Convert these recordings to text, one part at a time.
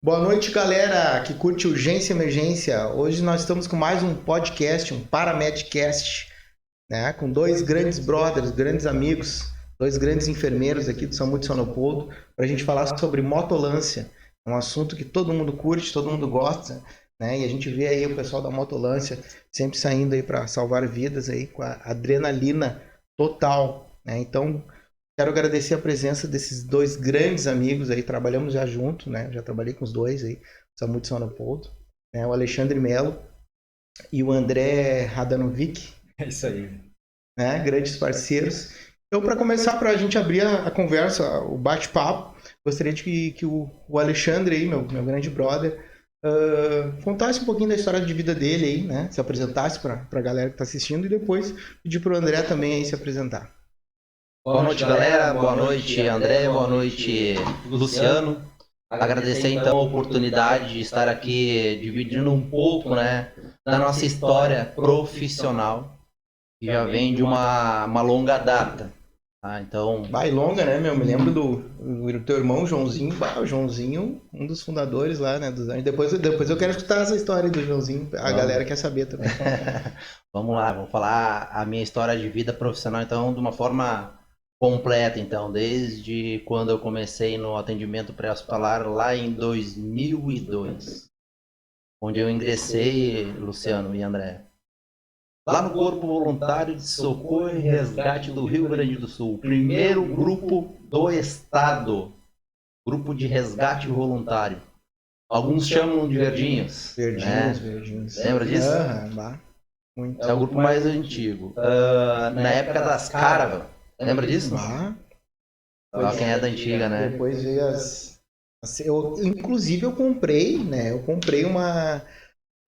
Boa noite, galera que curte Urgência e Emergência. Hoje nós estamos com mais um podcast, um Paramedcast, né? Com dois grandes brothers, grandes amigos, dois grandes enfermeiros aqui do SAMU de São Leopoldo, para a gente falar sobre motolância, um assunto que todo mundo curte, todo mundo gosta, né? E a gente vê aí o pessoal da motolância sempre saindo aí para salvar vidas aí com a adrenalina total, né? Então quero agradecer a presença desses dois grandes amigos aí, trabalhamos já junto, né? Já trabalhei com os dois aí, SAMU de São Leopoldo, né? O Alexandre Melo e o André Radanovic. É isso aí. Né? Grandes parceiros. Então, para começar, para a gente abrir a conversa, o bate-papo, gostaria de que o Alexandre aí, meu grande brother, contasse um pouquinho da história de vida dele aí, né? Se apresentasse para a galera que está assistindo e depois pedir para o André também aí se apresentar. Boa noite, galera. Boa noite, André. Boa noite, Luciano. Agradecer então a oportunidade de estar aqui dividindo um pouco, né, da nossa história profissional, que já vem de uma longa data. Tá? Então, Vai longa, né, meu? Me lembro do teu irmão Joãozinho. O Joãozinho, um dos fundadores lá, né, dos anos. Depois eu quero escutar essa história do Joãozinho. A galera quer saber também. Vamos lá, vou falar a minha história de vida profissional, então, de uma forma completa, então, desde quando eu comecei no atendimento pré-hospitalar lá em 2002, onde eu ingressei, Luciano e André, lá no Corpo Voluntário de Socorro e Resgate do Rio Grande do Sul, primeiro grupo do estado, grupo de resgate voluntário. Alguns chamam de Verdinhos. Verdinhos. Lembra disso? Muito. É o grupo mais antigo. Na época das Caravan. Lembra disso? Só quem é da antiga, né? Depois veio inclusive eu comprei, né? Eu comprei uma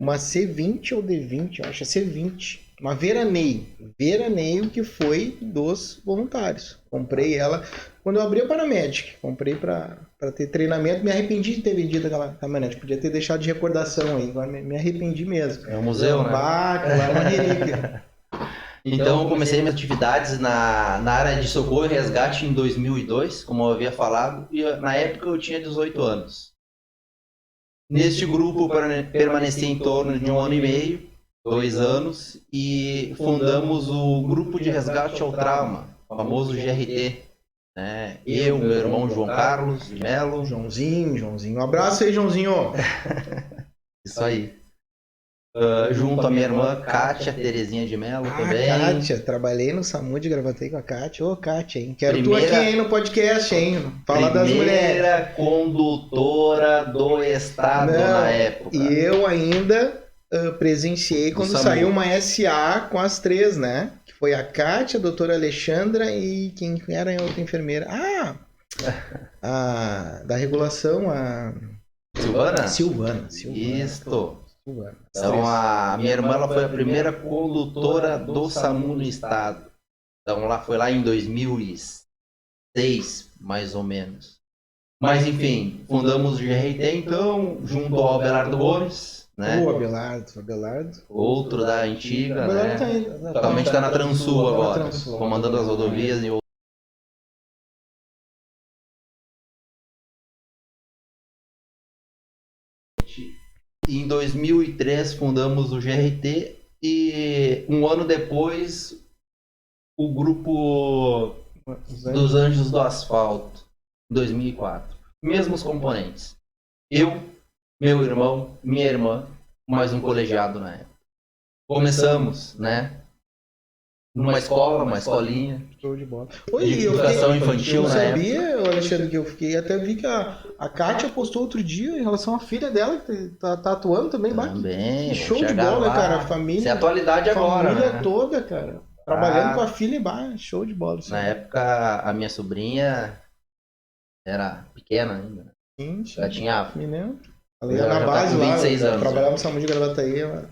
C20 ou D20, eu acho, C20. Uma veraneio que foi dos voluntários. Comprei ela quando eu abri a Paramedic. Comprei para ter treinamento. Me arrependi de ter vendido aquela caminhonete. Podia ter deixado de recordação aí. Agora me arrependi mesmo. É um museu, né? Lá é uma relíquia. Então eu comecei minhas atividades na área de socorro e resgate em 2002, como eu havia falado, e na época eu tinha 18 anos. Neste grupo permaneci em torno de 1 ano e meio, 2 anos, e fundamos o Grupo de Resgate ao Trauma, o famoso GRT. Né? Eu, meu irmão João Carlos de Melo. Joãozinho. Um abraço aí, Joãozinho. Isso aí. Junto à minha irmã Kátia Terezinha de Melo também. Kátia, trabalhei no SAMU de Gravataí com a Kátia. Ô, Kátia, hein? Quero tu aqui, hein, no podcast, hein? Fala das mulheres. Primeira condutora do estado na época. E eu ainda presenciei quando saiu uma SA com as três, né? Que foi a Kátia, a doutora Alexandra e quem era a outra enfermeira? Da regulação, a... Silvana. Isto. Então a minha irmã ela foi a primeira condutora do SAMU no estado. Então ela foi lá em 2006, mais ou menos. Mas enfim, fundamos o GRT então, junto ao Abelardo Gomes, né? O Abelardo. Outro da antiga, né? Atualmente está na Transul agora, comandando as rodovias e em 2003 fundamos o GRT e um ano depois o grupo dos Anjos do Asfalto, em 2004. Mesmos componentes. Eu, meu irmão, minha irmã, mais um colegiado na época. Começamos, né? Numa escola, uma escolinha. Show de bola. De educação infantil, né? Eu sabia, Alexandre, que eu fiquei. Até vi que a Kátia postou outro dia em relação à filha dela, que tá atuando também. Também. Show de bola, lá. Cara. A família. Isso é atualidade agora. A família toda, cara. Trabalhando com a filha e show de bola. Na época, a minha sobrinha era pequena ainda. Sim, já tinha. Me lembro. Ela ia na base lá, 26 anos. Trabalhava no SAMU de Gravataí, ela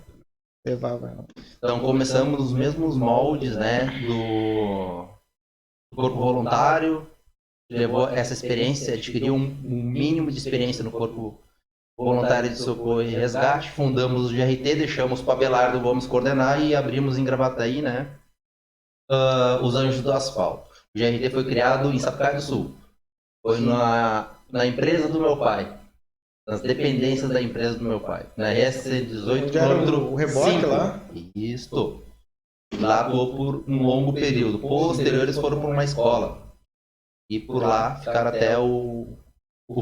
levava ela. Então começamos nos mesmos moldes, né, do corpo voluntário, levou essa experiência, adquiriu um mínimo de experiência no corpo voluntário de socorro e resgate, fundamos o GRT, deixamos para o Abelardo Gomes coordenar e abrimos em Gravataí, né, os Anjos do Asfalto. O GRT foi criado em Sapucaí do Sul, foi na empresa do meu pai. nas dependências da empresa do meu pai. Na RS-118, Onde era quilômetro o reboque 5. lá? Isso. Lá atuou por um longo período. Posterior, eles foram para uma escola. E por lá ficaram até o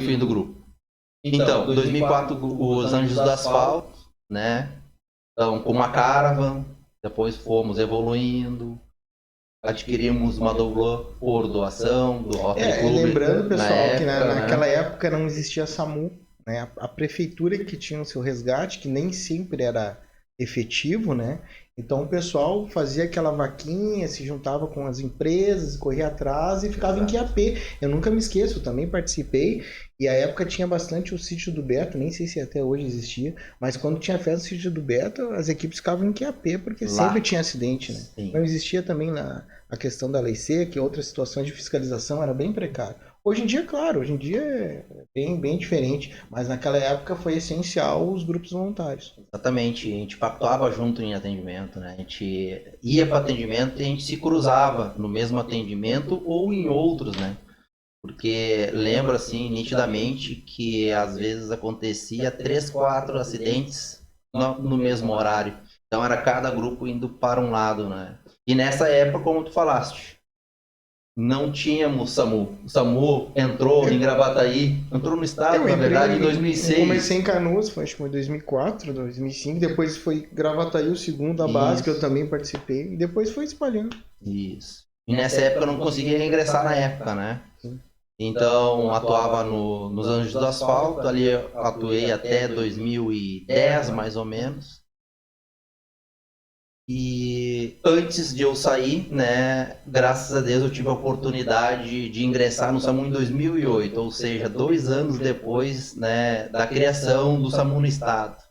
fim do grupo. Então, em 2004, os Anjos do Asfalto, né? Então, com uma Caravan, depois fomos evoluindo, adquirimos uma Douglas por doação do Rotary Club. Lembrando, pessoal, época, que né? naquela época não existia SAMU, né? A prefeitura que tinha o seu resgate, que nem sempre era efetivo, né? Então o pessoal fazia aquela vaquinha, se juntava com as empresas, corria atrás e ficava em QAP. Eu nunca me esqueço, eu também participei. E a época tinha bastante o sítio do Beto, nem sei se até hoje existia, mas quando tinha festa no sítio do Beto, as equipes ficavam em QAP, porque Lá. sempre tinha acidente, né? Sim. Não existia também a questão da lei seca, outras situações de fiscalização era bem precário. Hoje em dia, claro, hoje em dia é bem diferente, mas naquela época foi essencial os grupos voluntários. Exatamente, a gente pactuava junto em atendimento, né? A gente ia para atendimento e a gente se cruzava no mesmo atendimento ou em outros, né? Porque lembro assim nitidamente que às vezes acontecia 3, 4 acidentes no mesmo horário. Então era cada grupo indo para um lado, né? E nessa época, como tu falaste, não tínhamos SAMU. O SAMU entrou em Gravataí, entrou no estado, na verdade, em 2006. Eu comecei em Canoas, acho que foi em 2004, 2005. Depois foi Gravataí, o segundo, a base, que eu também participei. E depois foi espalhando. Isso. E nessa época eu não conseguia ingressar na época, né? Sim. Então atuava nos Anjos do Asfalto, ali eu atuei até 2010, mais ou menos. E antes de eu sair, né, graças a Deus eu tive a oportunidade de ingressar no SAMU em 2008, ou seja, 2 anos depois, né, da criação do SAMU no estado,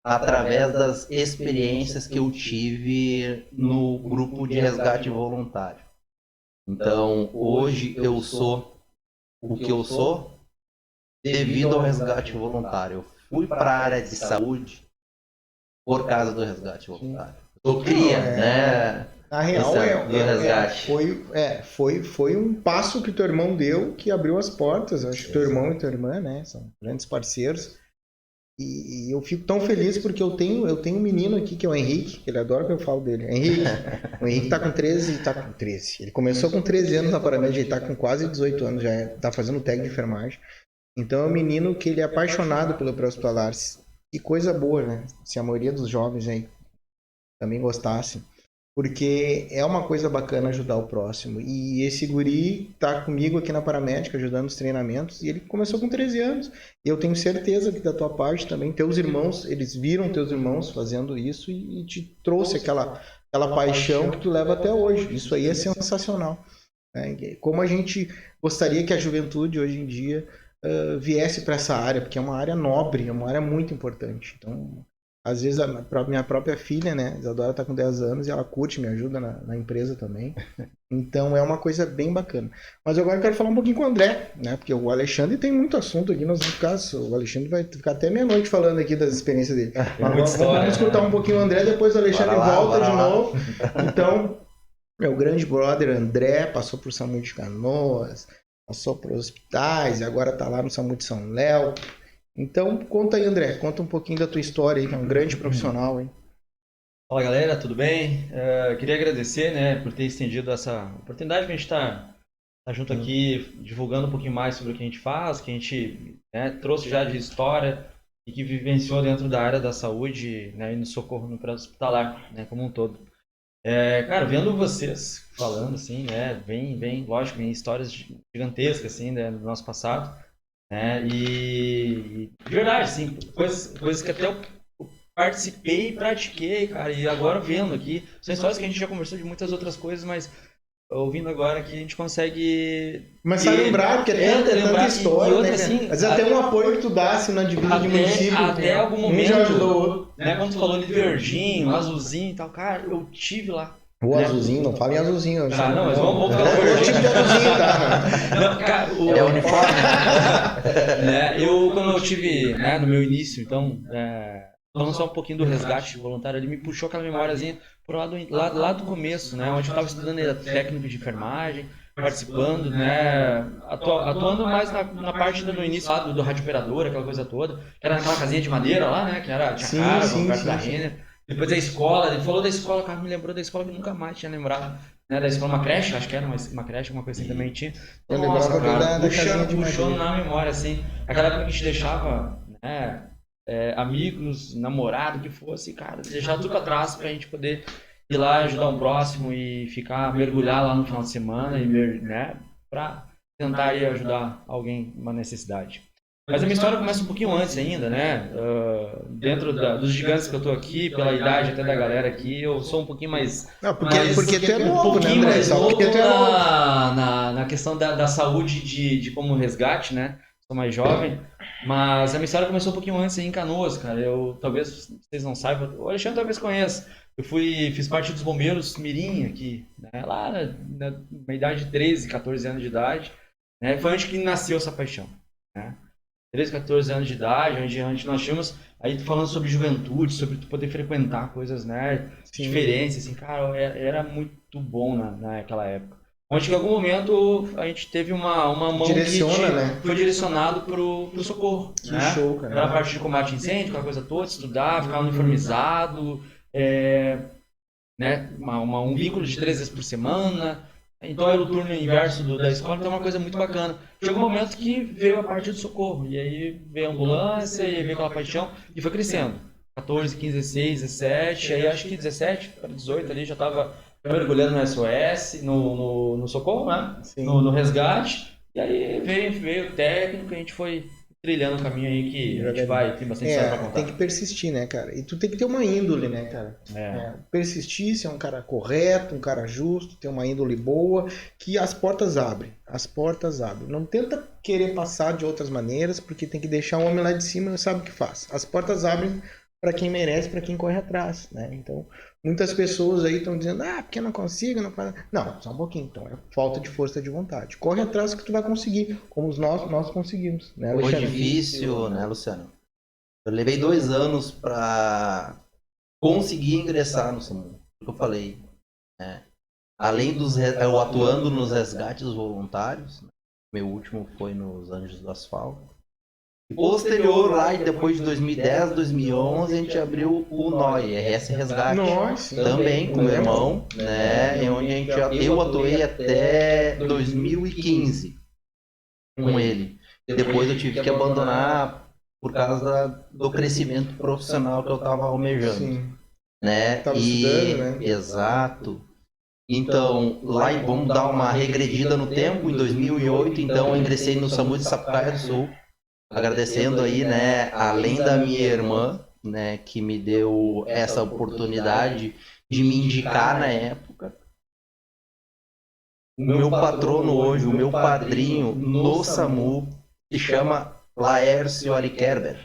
através das experiências que eu tive no grupo de resgate voluntário. Então, hoje eu sou o que eu sou devido ao resgate voluntário. Eu fui para a área de saúde por causa do resgate voluntário. Eu cria, né? Na real, do resgate. Foi um passo que teu irmão deu que abriu as portas. Acho que teu irmão e tua irmã, né, são grandes parceiros. E eu fico tão feliz porque eu tenho um menino aqui que é o Henrique, que ele adora que eu falo dele. Henrique, o Henrique tá com 13. Ele começou com 13 anos na Paramédia, ele tá com quase 18 anos, já tá fazendo técnico de enfermagem. Então é um menino que ele é apaixonado pelo pré-hospitalar. Que coisa boa, né? Se a maioria dos jovens aí também gostassem. Porque é uma coisa bacana ajudar o próximo. E esse guri tá comigo aqui na Paramédica, ajudando os treinamentos. E ele começou com 13 anos. E eu tenho certeza que da tua parte também, teus irmãos, eles viram teus irmãos fazendo isso e te trouxe aquela paixão que tu leva até hoje. Isso aí é sensacional. Né? Como a gente gostaria que a juventude hoje em dia viesse para essa área, porque é uma área nobre, é uma área muito importante. Então, às vezes, minha própria filha, né, Isadora tá com 10 anos e ela curte, me ajuda na empresa também. Então, é uma coisa bem bacana. Mas agora eu quero falar um pouquinho com o André, né, porque o Alexandre tem muito assunto aqui, nós vamos ficar, o Alexandre vai ficar até meia-noite falando aqui das experiências dele. Mas vamos escutar um pouquinho o André, depois o Alexandre volta de novo. Então, meu grande brother André passou por SAMU de Canoas, passou por hospitais e agora tá lá no SAMU de São Léo. Então, conta aí, André, conta um pouquinho da tua história aí, que é um grande profissional, hein? Fala, galera, tudo bem? Queria agradecer, né, por ter estendido essa oportunidade que a gente tá junto aqui, divulgando um pouquinho mais sobre o que a gente faz, que a gente, né, trouxe já de história e que vivenciou dentro da área da saúde, né, e no socorro no pré-hospitalar, né, como um todo. Cara, vendo vocês falando, assim, né, lógico, vem histórias gigantescas, assim, né, do nosso passado, né, e de verdade, assim, coisas que até eu participei e pratiquei, cara, e agora vendo aqui, são histórias que a gente já conversou de muitas outras coisas, mas ouvindo agora aqui a gente consegue... Começar a lembrar, porque é tanta história, e outra, né? assim, Mas até um apoio que tu dasse na divisa de município. Até algum momento, já ajudou o outro. Né, quando tu falou ali de verdinho, azulzinho e tal, cara, eu tive lá. O azulzinho, não fala em azulzinho. Ah, não, mas vamos falar do verdinho. Tipo de azulzinho, tá? Não, cara, É uniforme. Né, quando eu tive, né, no meu início, então, falando só um pouquinho do resgate voluntário, ele me puxou aquela memóriazinha pro lá do começo, né, onde eu estava estudando técnico de enfermagem, participando, né? Atuando mais na parte no início lá do rádio operador, aquela coisa toda. Que era naquela casinha de madeira lá, né? Que era, tinha Sim, cara, sim, perto sim, da sim. Renner. Depois a escola, ele falou da escola, o cara me lembrou da escola que eu nunca mais tinha lembrado. Né, da escola, uma creche, acho que era uma creche, alguma coisa assim também tinha. Eu Nossa, lembrava bem cara, da casinha de puxou madeira. na memória, assim. Aquela época que a gente deixava, né, amigos, namorado, que fosse, cara, deixava tudo pra trás pra gente poder ir lá ajudar um próximo e ficar, mergulhar lá no final de semana, e, né, pra tentar aí ajudar alguém numa necessidade. Mas a minha história começa um pouquinho antes ainda, né? Dentro dos gigantes que eu tô aqui, pela idade até da galera aqui, eu sou um pouquinho mais... Não, porque tu é um novo, né, pouquinho André? mais Só porque novo tu é novo. na questão da saúde de como resgate, né? Sou mais jovem. Mas a minha história começou um pouquinho antes aí em Canoas, cara. Talvez vocês não saibam, o Alexandre talvez conheça. Fiz parte dos bombeiros Mirim aqui, né? Lá na idade de 13, 14 anos de idade. Né? Foi onde que nasceu essa paixão, né? 13, 14 anos de idade, onde nós tínhamos, aí falando sobre juventude, sobre tu poder frequentar coisas, né, Sim. diferentes, assim, cara, era muito bom naquela época. Onde em algum momento a gente teve uma mão Direciona, né? foi direcionado pro socorro, Que né? show, cara. Era a parte de combate a incêndio, aquela coisa toda, estudar, ficar uniformizado, né, um vínculo de 3 vezes por semana. Então era o turno inverso da escola, então é uma coisa muito bacana. Chegou um momento que veio a parte do socorro, e aí veio a ambulância, e aí veio aquela paixão, e foi crescendo. 14, 15, 16, 17, aí acho que 17 para 18 ali já estava mergulhando no SOS, no socorro, né? Sim. No resgate, e aí veio o técnico, e a gente foi trilhando o caminho aí que a gente tem bastante história pra contar. Tem que persistir, né, cara? E tu tem que ter uma índole, né, cara? Persistir, ser um cara correto, um cara justo, ter uma índole boa, que as portas abrem. As portas abrem. Não tenta querer passar de outras maneiras, porque tem que deixar o homem lá de cima e sabe o que faz. As portas abrem para quem merece, para quem corre atrás, né? Então, muitas pessoas aí estão dizendo, porque eu não consigo, não faz. Não, só um pouquinho, então, é falta de força de vontade. Corre atrás que tu vai conseguir, como nós conseguimos, né, Foi Alexandre? difícil, né, Luciano? Eu levei 2 anos para conseguir ingressar no SAMU, que eu falei, né? Além eu atuando nos resgates voluntários, né? Meu último foi nos Anjos do Asfalto. E posterior, lá depois de 2010, 2011, a gente abriu o NOI, RS Resgate. Nossa, também com meu irmão, né? Onde eu atuei até 2015 com ele. Depois eu tive que abandonar por causa do crescimento profissional que eu estava almejando. Sim. Né? Tava estudando, né? Exato. Então, lá vamos dar uma regredida no tempo. Em 2008, então, eu ingressei no SAMU de Sapucaia do Sul. Agradecendo aí, né, além da minha irmã, né, que me deu essa oportunidade de me indicar na época. O meu patrono hoje, o meu padrinho no SAMU, se chama Laércio Arikerber.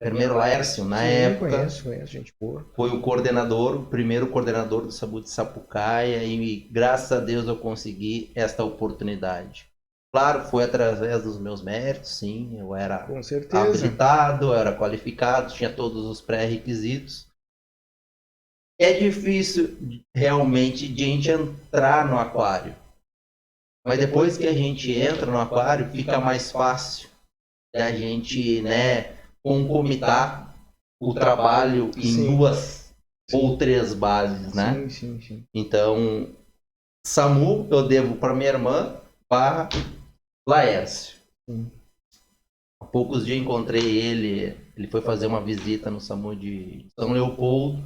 Enfermeiro Laércio, na época. Conheço, gente boa. Foi o coordenador, o primeiro coordenador do SAMU de Sapucaia, e graças a Deus eu consegui esta oportunidade. Claro, foi através dos meus méritos, sim. Eu era habilitado, eu era qualificado, tinha todos os pré-requisitos. É difícil realmente de a gente entrar no aquário. Mas depois que a gente entra no aquário, fica mais fácil da gente, né, concomitar o trabalho em 2 ou 3 bases, né? Sim. Então, SAMU eu devo para minha irmã, para Laércio. Há poucos dias encontrei ele foi fazer uma visita no SAMU de São Leopoldo.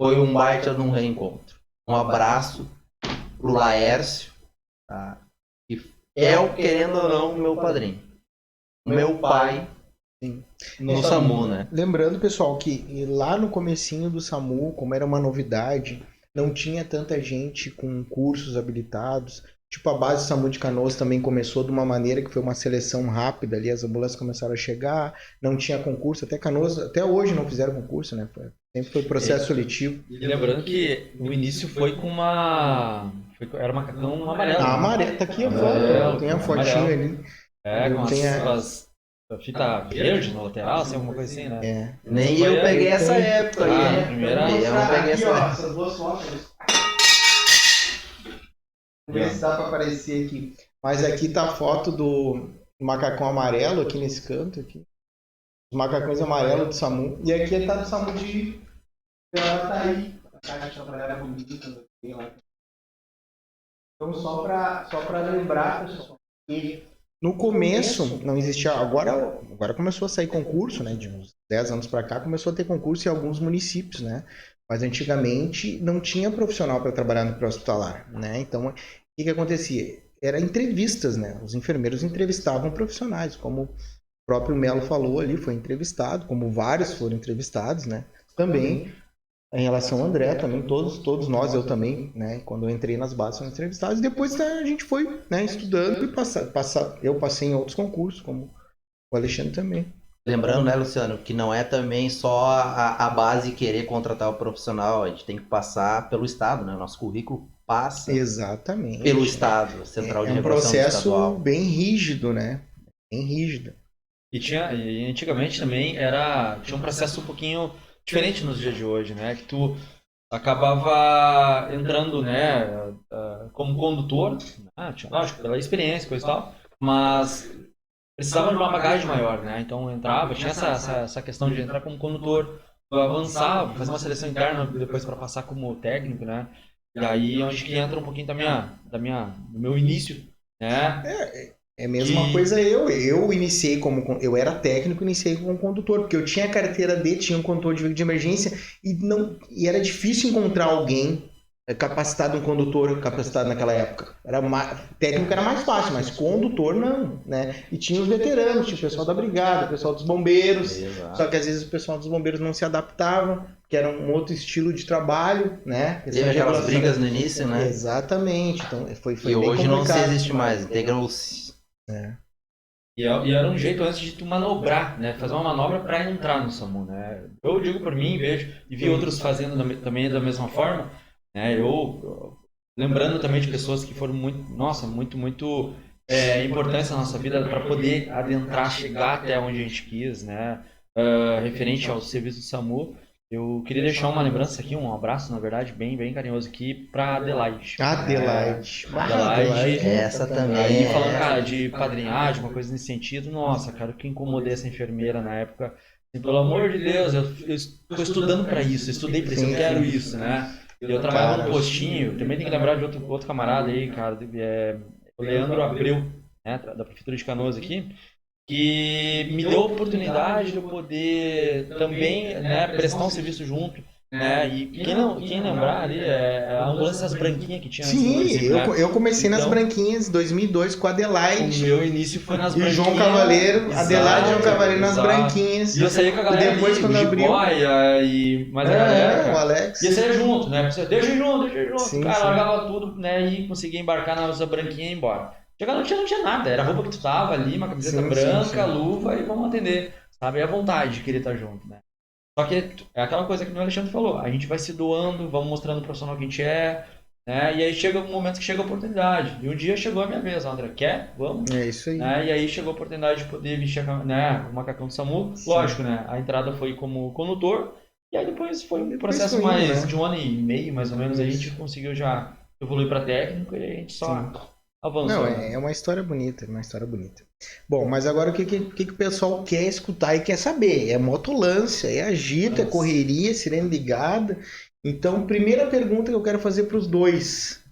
Foi um baita de um reencontro. Um abraço pro Laércio, tá? Que querendo ou não, meu padrinho. Meu pai no SAMU, né? Lembrando, pessoal, que lá no comecinho do SAMU, como era uma novidade, não tinha tanta gente com cursos habilitados. Tipo, a base do SAMU de Canoas também começou de uma maneira que foi uma seleção rápida ali, as ambulâncias começaram a chegar, não tinha concurso, até Canoas, até hoje não fizeram concurso, né? Sempre foi processo seletivo. E lembrando que o início foi com era macacão amarelo. Amarelo, tá aqui a foto, tem a fotinha ali. Com as fita verde na lateral, assim, alguma coisa assim, né? Nem eu peguei essa época aí, né? Primeira... Eu não peguei essa época. Essas duas fotos. Vamos ver se dá para aparecer aqui. Mas aqui tá a foto do macacão amarelo aqui nesse canto aqui. Os macacões amarelos do SAMU. E aqui tá do SAMU de Gravataí. A caixa trabalhava comigo quando eu fiquei lá. Então só para lembrar, pessoal, que no começo não existia, agora começou a sair concurso, né, de uns 10 anos para cá, começou a ter concurso em alguns municípios, né? Mas antigamente não tinha profissional para trabalhar no pré-hospitalar, né? Então, o que acontecia? Era entrevistas, né? Os enfermeiros entrevistavam profissionais, como o próprio Melo falou ali, foi entrevistado, como vários foram entrevistados, né? Também em relação ao André, também todos nós, eu também, né? Quando eu entrei nas bases, foram entrevistados. E depois a gente foi, né, estudando e eu passei em outros concursos, como o Alexandre também. Lembrando, né, Luciano, que não é também só a base querer contratar o profissional, a gente tem que passar pelo Estado, né? O nosso currículo passa Exatamente. pelo Estado, Central de É um Regulação processo Estadual. bem rígido, né? Bem rígido. E antigamente também tinha um processo um pouquinho diferente nos dias de hoje, né? Que tu acabava entrando, né, como condutor, né? Lógico, pela experiência, coisa e tal, mas precisava de uma bagagem maior, né? Então entrava, tinha essa questão de entrar como condutor, avançar, fazer uma seleção interna depois para passar como técnico, né? E aí onde que entra um pouquinho do meu início, né? É a mesma coisa eu iniciei eu era técnico, iniciei como condutor, porque eu tinha a carteira tinha um condutor de veículo de emergência e era difícil encontrar alguém capacitado, um condutor capacitado naquela época. Técnico era mais fácil, mas condutor não, né? E tinha os veteranos, tinha o pessoal da brigada, o pessoal dos bombeiros, só que às vezes o pessoal dos bombeiros não se adaptava, que era um outro estilo de trabalho, né? Teve aquelas brigas no início, né? Exatamente, então foi e bem hoje não se complicado. existe mais, integrou-se. E era um jeito antes de tu manobrar, né? Fazer uma manobra para entrar no SAMU, né? Eu digo por mim, vejo, e vi outros fazendo também da mesma forma, né? Eu lembrando também de pessoas que foram muito importantes na nossa vida para poder adentrar, chegar até onde a gente quis, né? Referente ao serviço do SAMU. Eu queria deixar uma lembrança aqui, um abraço, na verdade, bem carinhoso aqui para Adelaide. Adelaide. Essa também. Aí falando, cara, de padrinhagem, uma coisa nesse sentido, nossa, cara, que incomodei essa enfermeira na época. Assim, pelo amor de Deus, eu estou estudando para isso, eu estudei para isso, eu quero isso, né? Eu trabalhava no postinho, também tem que lembrar de outro camarada aí, cara, o Leandro Abreu, né, da Prefeitura de Canoas aqui, que me deu a oportunidade de eu poder também, né, prestar um serviço junto, né, e quem lembrar ali a ambulância das branquinhas que tinha antes do município, né? Eu comecei nas branquinhas em 2002 com a Adelaide. O meu início foi nas e branquinhas. E João Cavaleiro, Adelaide e João Cavaleiro nas branquinhas. E eu saía com a galera e depois ali, quando abriu... mais a galera, o Alex. Ia sair junto, né? Deixa junto. Sim, cara, largava tudo, né, e conseguia embarcar na nossa branquinha e ir embora. Chegar não tinha nada, era a roupa que tu tava ali, uma camiseta branca, luva e vamos atender, sabe? É a vontade de querer estar junto, né? Só que é aquela coisa que o Alexandre falou, a gente vai se doando, vamos mostrando o profissional que a gente é, né? E aí chega um momento que chega a oportunidade. E um dia chegou a minha vez, André, quer? Vamos. É isso aí. Né? E aí chegou a oportunidade de poder vestir, né, o macacão do SAMU. Sim. Lógico, né? A entrada foi como condutor, e aí depois foi um processo de 1 ano e meio, mais ou menos, a gente conseguiu já evoluir para técnico e a gente só... avançou. Não, é uma história bonita, Bom, mas agora o que o pessoal quer escutar e quer saber? É motolância, é agito, é correria, sirene ligada. Então, primeira pergunta que eu quero fazer para os dois.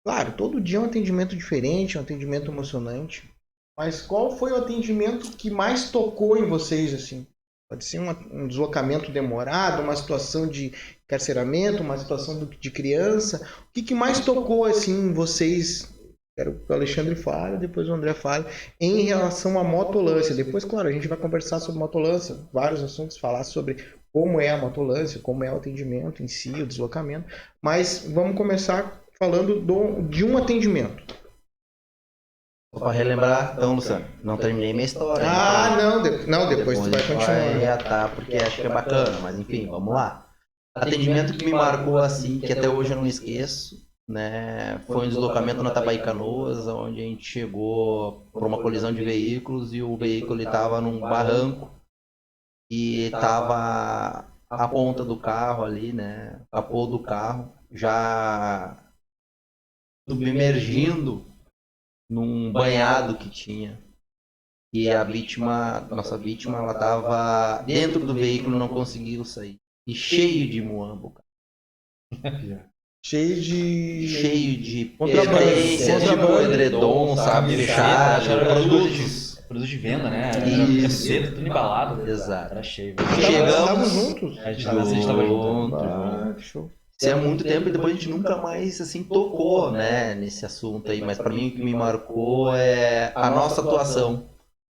Claro, todo dia é um atendimento diferente, é um atendimento emocionante. Mas qual foi o atendimento que mais tocou em vocês, assim? Pode ser um deslocamento demorado, uma situação de encarceramento, uma situação de criança. O que mais tocou assim em vocês? Quero que o Alexandre fale, depois o André fale, em relação à motolância. Depois, claro, a gente vai conversar sobre motolância, vários assuntos, falar sobre como é a motolância, como é o atendimento em si, o deslocamento. Mas vamos começar falando de um atendimento. Para relembrar, então, Luciano, não terminei minha história. Depois tu vai continuar. Porque acho que é bacana, mas enfim, vamos lá. Atendimento que me marcou assim, que até hoje eu não esqueço, né? Foi um deslocamento na Tabaí Canoas, onde a gente chegou por uma colisão de veículos e o veículo estava num barranco e estava a ponta do carro ali, né? O capô do carro já submergindo num banhado que tinha. E a nossa vítima, ela tava dentro do veículo, não conseguiu sair. E cheio de muambo, cara. Cheio de Contrabando, tipo edredom, sabe, fechado, produtos de venda, né? Isso. Camiseta, tudo embalado. Exato. Era cheio. Estavam juntos? A gente tava junto. Ah, que show. Isso é muito tempo e depois a gente nunca mais assim tocou, né, nesse assunto aí. Mas para mim o que me marcou é a nossa atuação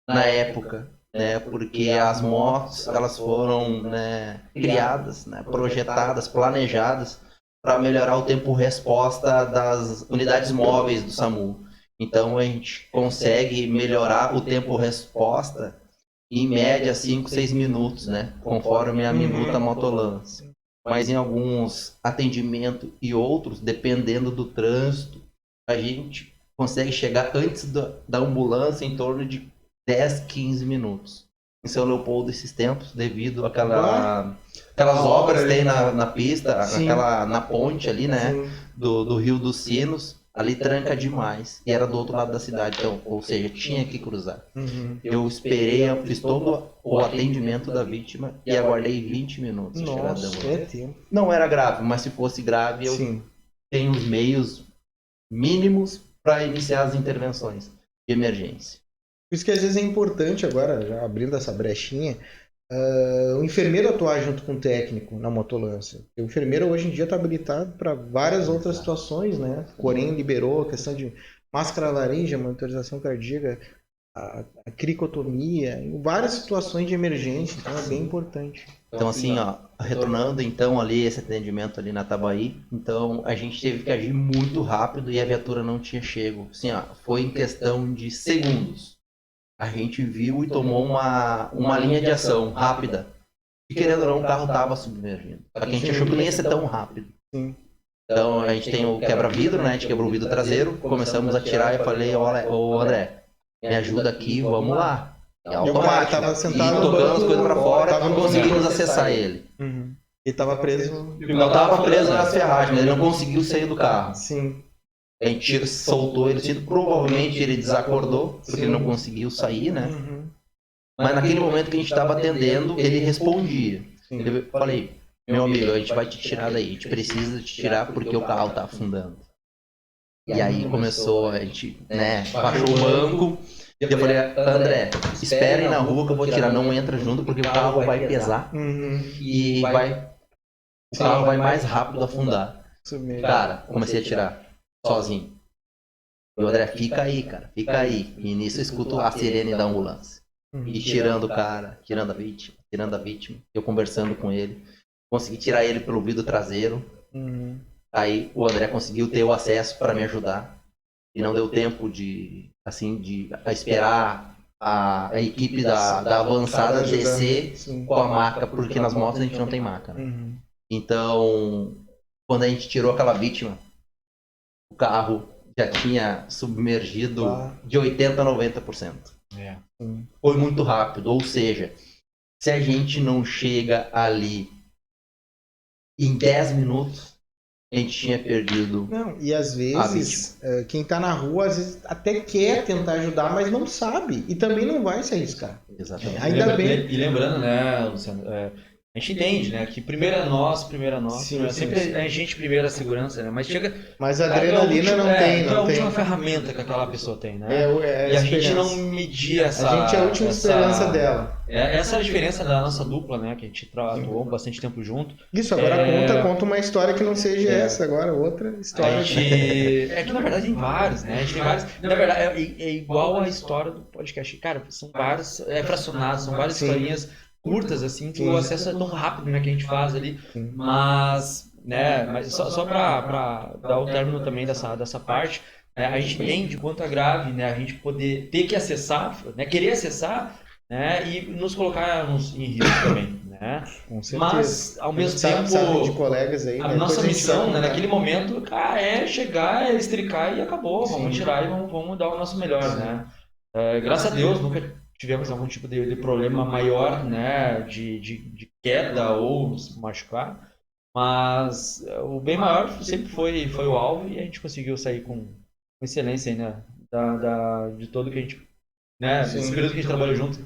na época, né? Porque as motos elas foram, né, criadas, né, projetadas, planejadas para melhorar o tempo-resposta das unidades móveis do SAMU. Então a gente consegue melhorar o tempo-resposta em média 5, 6 minutos, né? Conforme a minuta motolance. Mas em alguns atendimentos e outros, dependendo do trânsito, a gente consegue chegar antes da ambulância em torno de 10, 15 minutos. Em São Leopoldo, esses tempos, devido àquelas obras que tem na pista, na ponte ali, né? Do Rio dos Sinos, ali tranca demais. E era do outro lado da cidade, então, ou seja, tinha que cruzar. Eu esperei, fiz todo o atendimento da vítima e aguardei 20 minutos. Nossa, é tempo. Não era grave, mas se fosse grave, eu tenho os meios mínimos para iniciar as intervenções de emergência. Por isso que às vezes é importante agora, já abrindo essa brechinha, o enfermeiro atuar junto com o técnico na motolância. O enfermeiro hoje em dia está habilitado para várias outras situações, né? O Corém liberou a questão de máscara laranja, monitorização cardíaca, a cricotomia, em várias situações de emergência, então é bem importante. Então assim, ó, retornando então ali esse atendimento ali na Tabaí, então a gente teve que agir muito rápido e a viatura não tinha chego. Assim, ó, foi em questão de segundos. A gente viu e tomou uma linha de ação rápida. E querendo ou não, o carro estava submergindo. Só que a gente achou que não ia ser tão rápido. Então a gente tem o quebra-vidro, né? A gente quebrou o vidro traseiro, começamos a tirar e eu falei, olha, ô André, me ajuda aqui, vamos lá. É automático. Tava sentado e tocando as coisas pra fora, não conseguimos acessar ele. Ele estava preso. Não estava preso nas ferragens, ele não conseguiu sair do carro. Sim. A gente soltou ele, provavelmente ele desacordou, porque ele não conseguiu sair, né? Mas naquele momento que a gente estava atendendo, ele respondia. Eu falei, meu amigo, a gente vai te tirar daí, a gente precisa te tirar porque o carro tá afundando. E aí começou, a gente, né, baixou o banco, e eu falei, André, esperem na rua que eu vou tirar, não entra junto porque o carro vai pesar e o carro vai mais rápido afundar. Cara, comecei a tirar sozinho. E o André, fica aí, cara, fica aí. E nisso eu escuto a sirene da ambulância. E tirando o cara, tirando a vítima, eu conversando com ele. Consegui tirar ele pelo vidro traseiro. Aí o André conseguiu ter o acesso para me ajudar. E não deu tempo de esperar a equipe da avançada descer com a maca, porque nas motos a gente não tem maca. Né? Então, quando a gente tirou aquela vítima, o carro já tinha submergido de 80% a 90%. Foi muito rápido, ou seja, se a gente não chega ali em 10 minutos, a gente tinha perdido. Não, e às vezes, quem tá na rua, às vezes até quer tentar ajudar, mas não sabe. E também não vai se arriscar. Exatamente. Ainda bem. E lembrando, né, Luciano, a gente entende, né, que primeiro é nós, sempre a gente primeiro a segurança, né, mas chega... Mas a adrenalina não tem. É a última ferramenta que aquela pessoa tem, né? E a gente não medir essa... A gente é a última esperança dela. Essa é a diferença da nossa dupla, né, que a gente atuou bastante tempo junto. Isso, agora conta uma história que não seja essa, agora outra história. É que na verdade tem vários, né? A gente tem vários. Na verdade, é igual a história do podcast. Cara, são vários, fracionados, são várias historinhas curtas, assim, que o acesso é tão rápido, né, que a gente faz ali. Mas, né, mas só para dar o término também dessa parte, a gente entende quanto é grave, né, a gente poder ter que acessar, né, querer acessar, né, e nos colocarmos em risco também, né? Com certeza. Mas, ao mesmo tempo, sabe de colegas aí, a nossa missão, né, naquele momento, é chegar, estricar e acabou. Vamos tirar e vamos dar o nosso melhor, né? Graças a Deus, nunca tivemos algum tipo de problema maior, né, de queda ou se machucar. Mas o bem maior sempre foi o alvo e a gente conseguiu sair com excelência aí, né? De todo que a gente, né? Esse período que a gente trabalhou junto.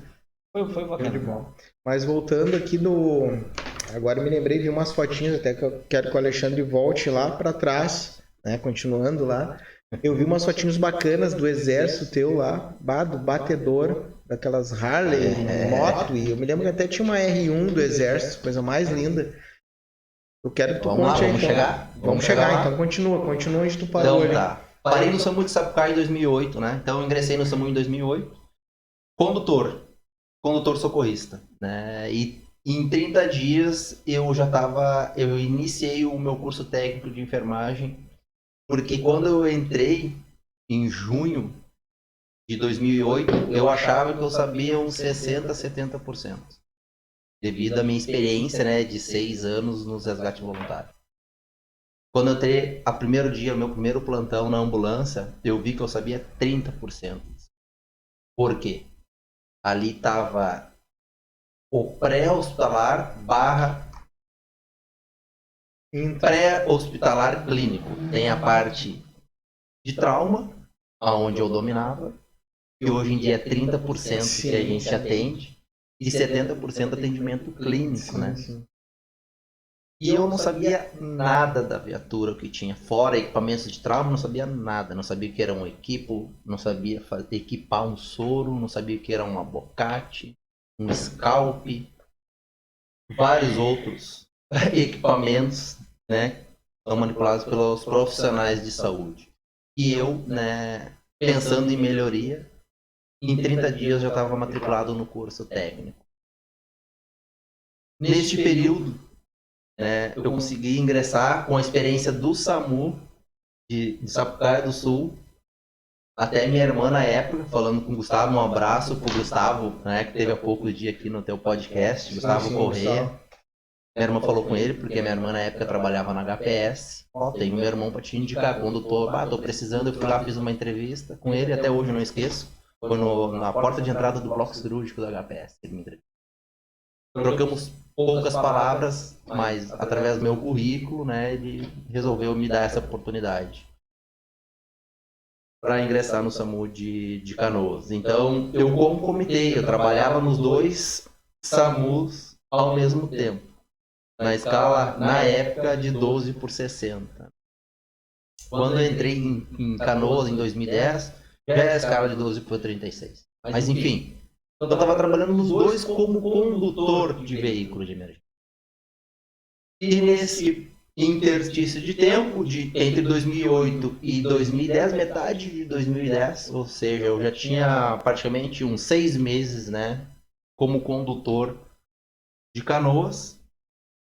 Foi bacana. Bom. Mas voltando aqui no... Agora eu me lembrei de umas fotinhas até que eu quero que o Alexandre volte lá para trás, né? Continuando lá. Eu vi umas fotinhas bacanas do exército teu lá, do batedor, daquelas Harley, moto, e eu me lembro que até tinha uma R1 do exército, coisa mais linda. Eu quero que tu conte aí. Vamos chegar, então continua onde tu parou. Então tá. Parei no SAMU de Sapucaí em 2008, né? Então eu ingressei no SAMU em 2008. Condutor socorrista, né? E em 30 dias eu iniciei o meu curso técnico de enfermagem, porque quando eu entrei em junho de 2008, eu achava que eu sabia uns 60, 70%, devido à minha experiência, né, de 6 anos nos resgates voluntários. Quando eu entrei a primeiro dia, meu primeiro plantão na ambulância, eu vi que eu sabia 30%. Por quê? Ali estava o pré-hospitalar barra pré-hospitalar clínico. Tem a parte de trauma, aonde eu dominava, que hoje em dia é 30% que a gente atende, e 70% atendimento clínico, né? E eu não sabia nada da viatura que tinha, fora equipamentos de trauma, não sabia nada. Não sabia o que era um equipo, não sabia equipar um soro, não sabia o que era um abocate, um scalp, vários outros equipamentos, né, são manipulados pelos profissionais de saúde. E eu, né, pensando em melhoria, em 30 dias já estava matriculado no curso técnico. Neste período, né, eu consegui ingressar com a experiência do SAMU de Sapucaí do Sul. Até minha irmã na época, falando com o Gustavo, um abraço pro Gustavo, né, que teve há pouco dia aqui no teu podcast, Gustavo Corrêa. Minha irmã falou com ele, porque minha irmã na época trabalhava na HPS. Ó, tem meu irmão pra te indicar, condutor, tô precisando, eu fui lá, fiz uma entrevista com ele, até hoje eu não esqueço. Foi na porta de entrada do bloco cirúrgico da HPS, ele me entrevistou. Trocamos poucas palavras, mas através do meu currículo, né, ele resolveu me dar essa oportunidade para ingressar no SAMU de Canoas. Então, eu concomitei, eu trabalhava nos dois SAMUs ao mesmo tempo, na escala, na época, de 12/60. Quando eu entrei em Canoas, em 2010, já era a escala de 12/36. Mas, enfim, eu estava trabalhando nos dois como condutor de veículo de emergência. E nesse interstício de tempo, entre 2008 e 2010, metade de 2010, ou seja, eu já tinha praticamente uns 6 meses, né, como condutor de Canoas,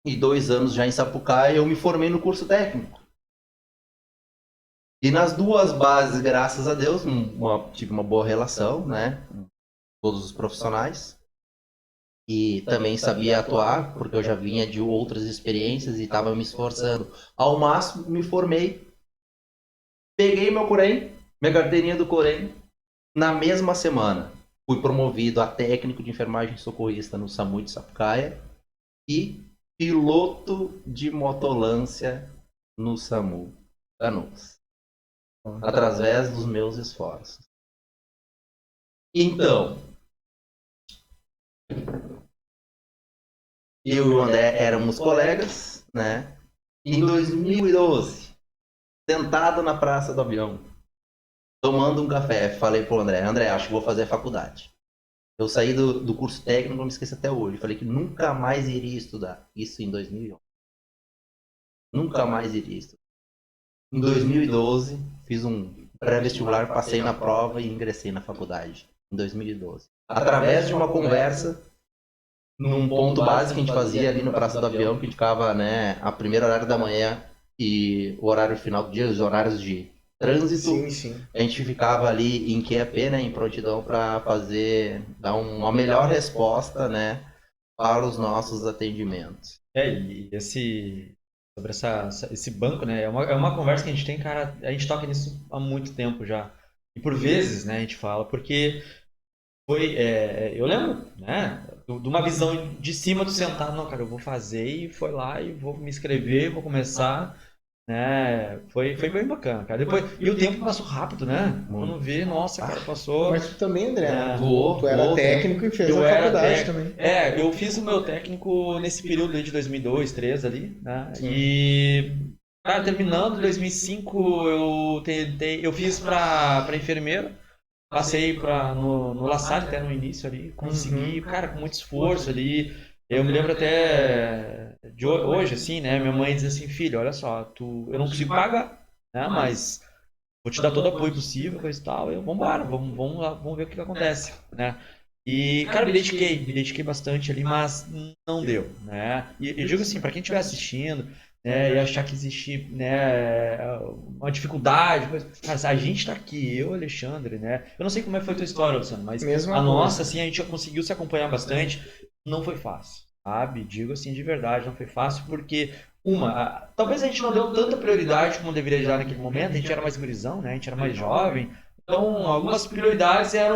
e 2 anos já em Sapucaí, eu me formei no curso técnico. E nas duas bases, graças a Deus, tive uma boa relação, né, com todos os profissionais. E também sabia atuar, porque eu já vinha de outras experiências e estava me esforçando ao máximo, me formei. Peguei meu Corém, minha carteirinha do Corém, na mesma semana. Fui promovido a técnico de enfermagem socorrista no SAMU de Sapucaia e piloto de motolância no SAMU Canoas, através dos meus esforços. Então, eu e o André éramos colegas, né? Em 2012, sentado na Praça do Avião, tomando um café, falei pro André, acho que vou fazer a faculdade. Eu saí do curso técnico, não me esqueço até hoje. Falei que nunca mais iria estudar. Isso em 2011. Nunca mais iria estudar. Em 2012, fiz um pré-vestibular, passei na prova e ingressei na faculdade. Em 2012. Através de uma conversa, num ponto básico que a gente fazia ali no Praça do Avião, que a gente ficava, né, a primeiro horário da manhã e o horário final do dia, os horários de trânsito. Sim. A gente ficava ali em QAP, né, em prontidão, para dar uma melhor resposta, né, para os nossos atendimentos. E sobre esse banco, né, é uma conversa que a gente tem, cara, a gente toca nisso há muito tempo já. E por vezes, né, a gente fala, porque eu lembro, né, de uma visão de cima do sentado, não, cara, eu vou fazer e foi lá e vou me inscrever, vou começar, né? Foi bem bacana, cara. Depois, e o tempo passou rápido, né? Quando vi, nossa, cara, passou. Mas tu também, André, né? Voou, Tu era voou, técnico e fez eu a era faculdade técnico. também. Eu fiz o meu técnico nesse período aí de 2002, 2003 ali, né? Sim. E, cara, terminando 2005, eu fiz pra enfermeira. Passei no La Salle até no início ali, consegui, cara, com muito esforço ali. Eu me lembro até de hoje, assim, né? Minha mãe diz assim, filho, olha só, eu não consigo pagar, né? Mas vou te dar todo o apoio possível, coisa e tal. Vambora, vamos lá, vamos ver o que acontece, né? E, cara, me dediquei bastante ali, mas não deu, né? E eu digo assim, para quem estiver assistindo, né, e achar que existe, né, uma dificuldade, cara, a gente tá aqui, eu, Alexandre, né? Eu não sei como é que foi a tua história, Luciano, mas Mesma a coisa. nossa, assim, a gente conseguiu se acompanhar bastante, não foi fácil, sabe? Digo assim, de verdade, não foi fácil, porque talvez a gente não deu tanta prioridade como deveria dar naquele momento, a gente era mais gurizão, né? A gente era mais jovem, então algumas prioridades era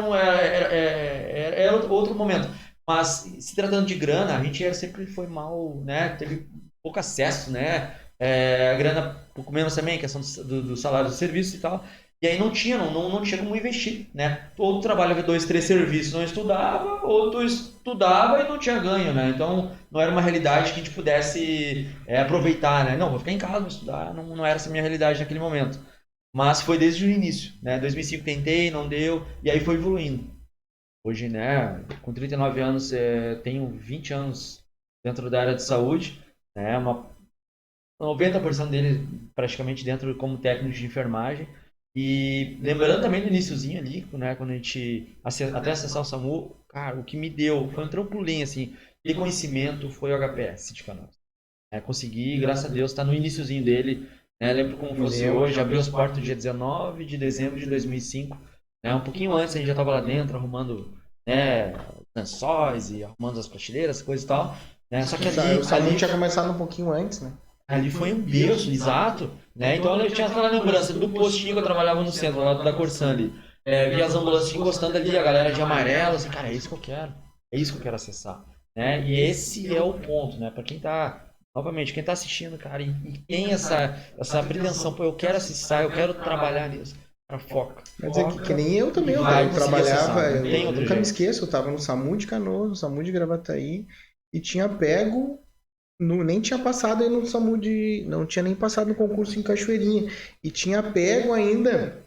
outro momento. Mas se tratando de grana, a gente sempre foi mal, né? Teve pouco acesso, né? A grana pouco menos também, questão do salário do serviço e tal. E aí não tinha como investir, né? Ou tu trabalhava 2, 3 serviços, não estudava, ou tu estudava e não tinha ganho, né? Então não era uma realidade que a gente pudesse aproveitar, né? Não, vou ficar em casa, vou estudar, não era essa a minha realidade naquele momento. Mas foi desde o início, né? 2005 tentei, não deu, e aí foi evoluindo. Hoje, né, com 39 anos, tenho 20 anos dentro da área de saúde, né? 90% dele praticamente dentro como técnico de enfermagem. E lembrando também do iniciozinho ali, né, quando a gente até acessar o SAMU, cara, o que me deu foi um trampolim, assim, de conhecimento foi o HPS de Canoas. Consegui, graças a Deus, estar no iniciozinho dele, né, lembro como fosse hoje, abriu as portas no dia 19 de dezembro de 2005, né, um pouquinho antes a gente já estava lá dentro arrumando, né, lençóis e arrumando as prateleiras, coisa e tal, né, só que O SAMU tinha começado um pouquinho antes, né? ali foi um berço, exato, né? Então eu tinha aquela lembrança do postinho que eu trabalhava no centro, lá da Corsan ali. Via as ambulâncias encostando ali, a galera de amarelo, assim, cara, é isso que eu quero. É isso que eu quero acessar. Né? E esse é o ponto, né? Pra quem tá, novamente, quem tá assistindo, cara, e tem essa pretensão, pô, eu quero acessar, eu quero trabalhar nisso. Cara, foca. Mas é que nem eu também, eu trabalhava, eu nunca me esqueço, eu tava no SAMU de Canoas, no SAMU de Gravataí, e tinha pego. Nem tinha passado aí no SAMU não tinha nem passado no concurso em Cachoeirinha. E tinha pego ainda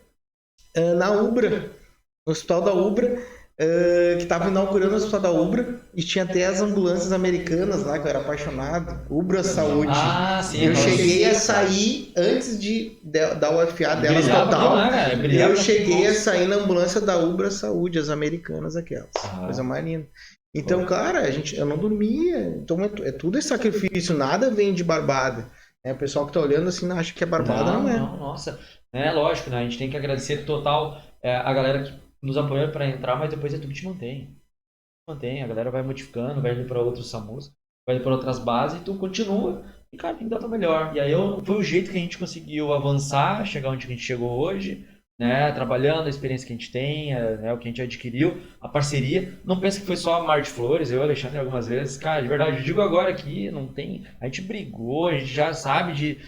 na Ubra, no hospital da Ubra, que estava inaugurando o hospital da Ubra, e tinha até as ambulâncias americanas lá, que eu era apaixonado. Ubra Saúde. Ah, sim. Eu cheguei a sair antes da UFA delas total. Eu cheguei a sair na ambulância da Ubra Saúde, as americanas aquelas. Coisa mais linda. Então, cara, eu não dormia. Então tudo é sacrifício, nada vem de barbada. O pessoal que tá olhando assim acha que é barbada, não é. Não, nossa. É lógico, né? A gente tem que agradecer total a galera que nos apoiou para entrar, mas depois é tudo que te mantém. A galera vai modificando, vai indo para outros SAMUs, vai indo para outras bases e tu continua. E, cara, tem que dar teu melhor. E aí foi o jeito que a gente conseguiu avançar, chegar onde a gente chegou hoje. Né, trabalhando a experiência que a gente tem, né, o que a gente adquiriu, a parceria. Não pensa que foi só a Mar de Flores, eu e o Alexandre algumas vezes. Cara, de verdade, eu digo agora aqui, não tem. A gente brigou, a gente já sabe de.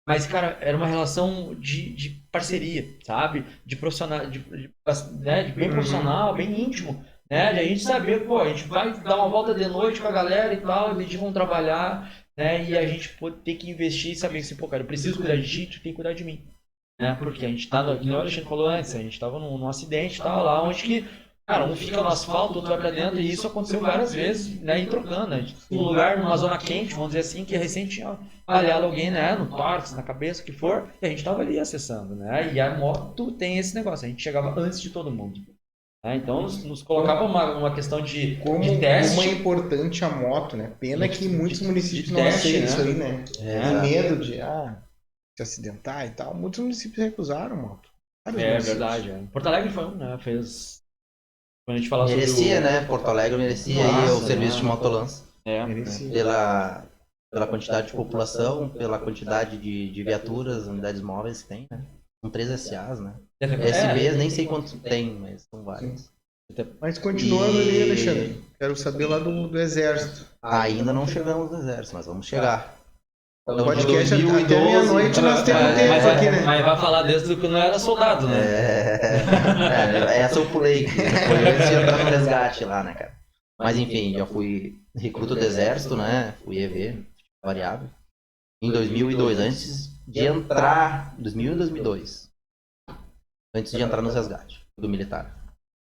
Mas, cara, era uma relação de parceria, sabe? De profissional, né, de bem profissional, bem íntimo. Né? De a gente saber, pô, a gente vai dar uma volta de noite com a galera e tal, a gente vão trabalhar, né? E a gente pode ter que investir e saber assim, pô, cara, eu preciso cuidar de ti, tu tem que cuidar de mim. Né? Porque a gente tá, como o Alexandre falou antes, a gente tava num acidente, tal, lá onde que, cara, um fica no asfalto, outro vai pra dentro, e isso aconteceu várias vezes, né, e trocando, né? Um lugar, numa zona quente, vamos dizer assim, que recente tinha baleado alguém, né, no tórax, na cabeça, o que for, e a gente tava ali acessando, né? E a moto tem esse negócio, a gente chegava antes de todo mundo. Né? Então nos colocava uma questão de teste. Como é importante a moto, né? Pena que muitos municípios não aceitam isso aí, né? Tem medo de se acidentar e tal. Muitos municípios recusaram moto. Verdade. Porto Alegre foi né? Fez. Quando a gente fala merecia, sobre né? Porto Alegre merecia aí o serviço de motolança. Pela quantidade de população, pela quantidade de viaturas, unidades móveis que tem, né? São 3 SAs, né? SBs, nem sei quantos tem, mas são vários. Mas continuando ali, Alexandre. Quero saber lá do Exército. Ainda não chegamos no exército, mas vamos chegar. O Então, de podcast até 2012, meia-noite nós temos tempo mas, aqui, né? mas vai falar desde quando eu era soldado, né? Essa eu pulei, que foi antes de entrar no resgate lá, né, cara? Mas enfim, já fui recruta do exército, né? Fui EV, variável. Em 2002, antes de entrar, 2000 e 2002, antes de entrar no resgate do militar.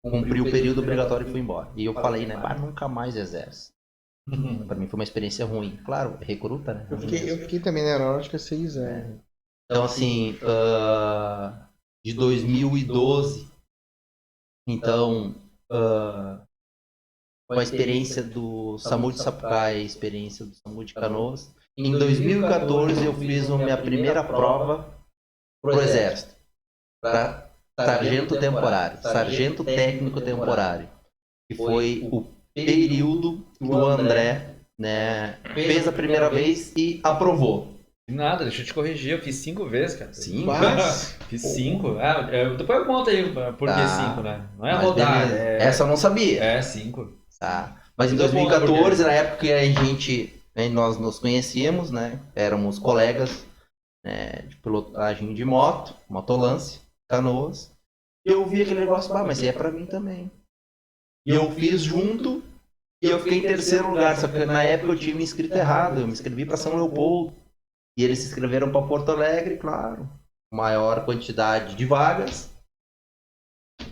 Cumpri o período obrigatório e fui embora. E eu falei, né, nunca mais exército. Pra mim foi uma experiência ruim. Claro, recruta, né? Eu fiquei também na aeronáutica 6 anos. Então, assim, de 2012, então, com a experiência do SAMU de Sapucaí, a experiência do SAMU de Canoas, em 2014 eu fiz a minha primeira prova pro Exército, para sargento temporário, sargento técnico temporário, que foi o período que o André, né, fez a primeira vez e aprovou. Nada, deixa eu te corrigir, eu fiz 5 vezes, cara. 5? Fiz 5. Depois eu conto aí por que 5, né? Não é Mas rodar, beleza. Essa eu não sabia. É 5. Tá. Mas em 2014, na época que nós nos conhecíamos, né? Éramos colegas, né, de pilotagem de moto, motolance, Canoas. E eu vi aquele negócio, mas é pra mim também. E eu fiz junto e eu fiquei em terceiro lugar. Só que na época eu tinha me inscrito errado. Eu me inscrevi para São Leopoldo. E eles se inscreveram para Porto Alegre, claro. Maior quantidade de vagas.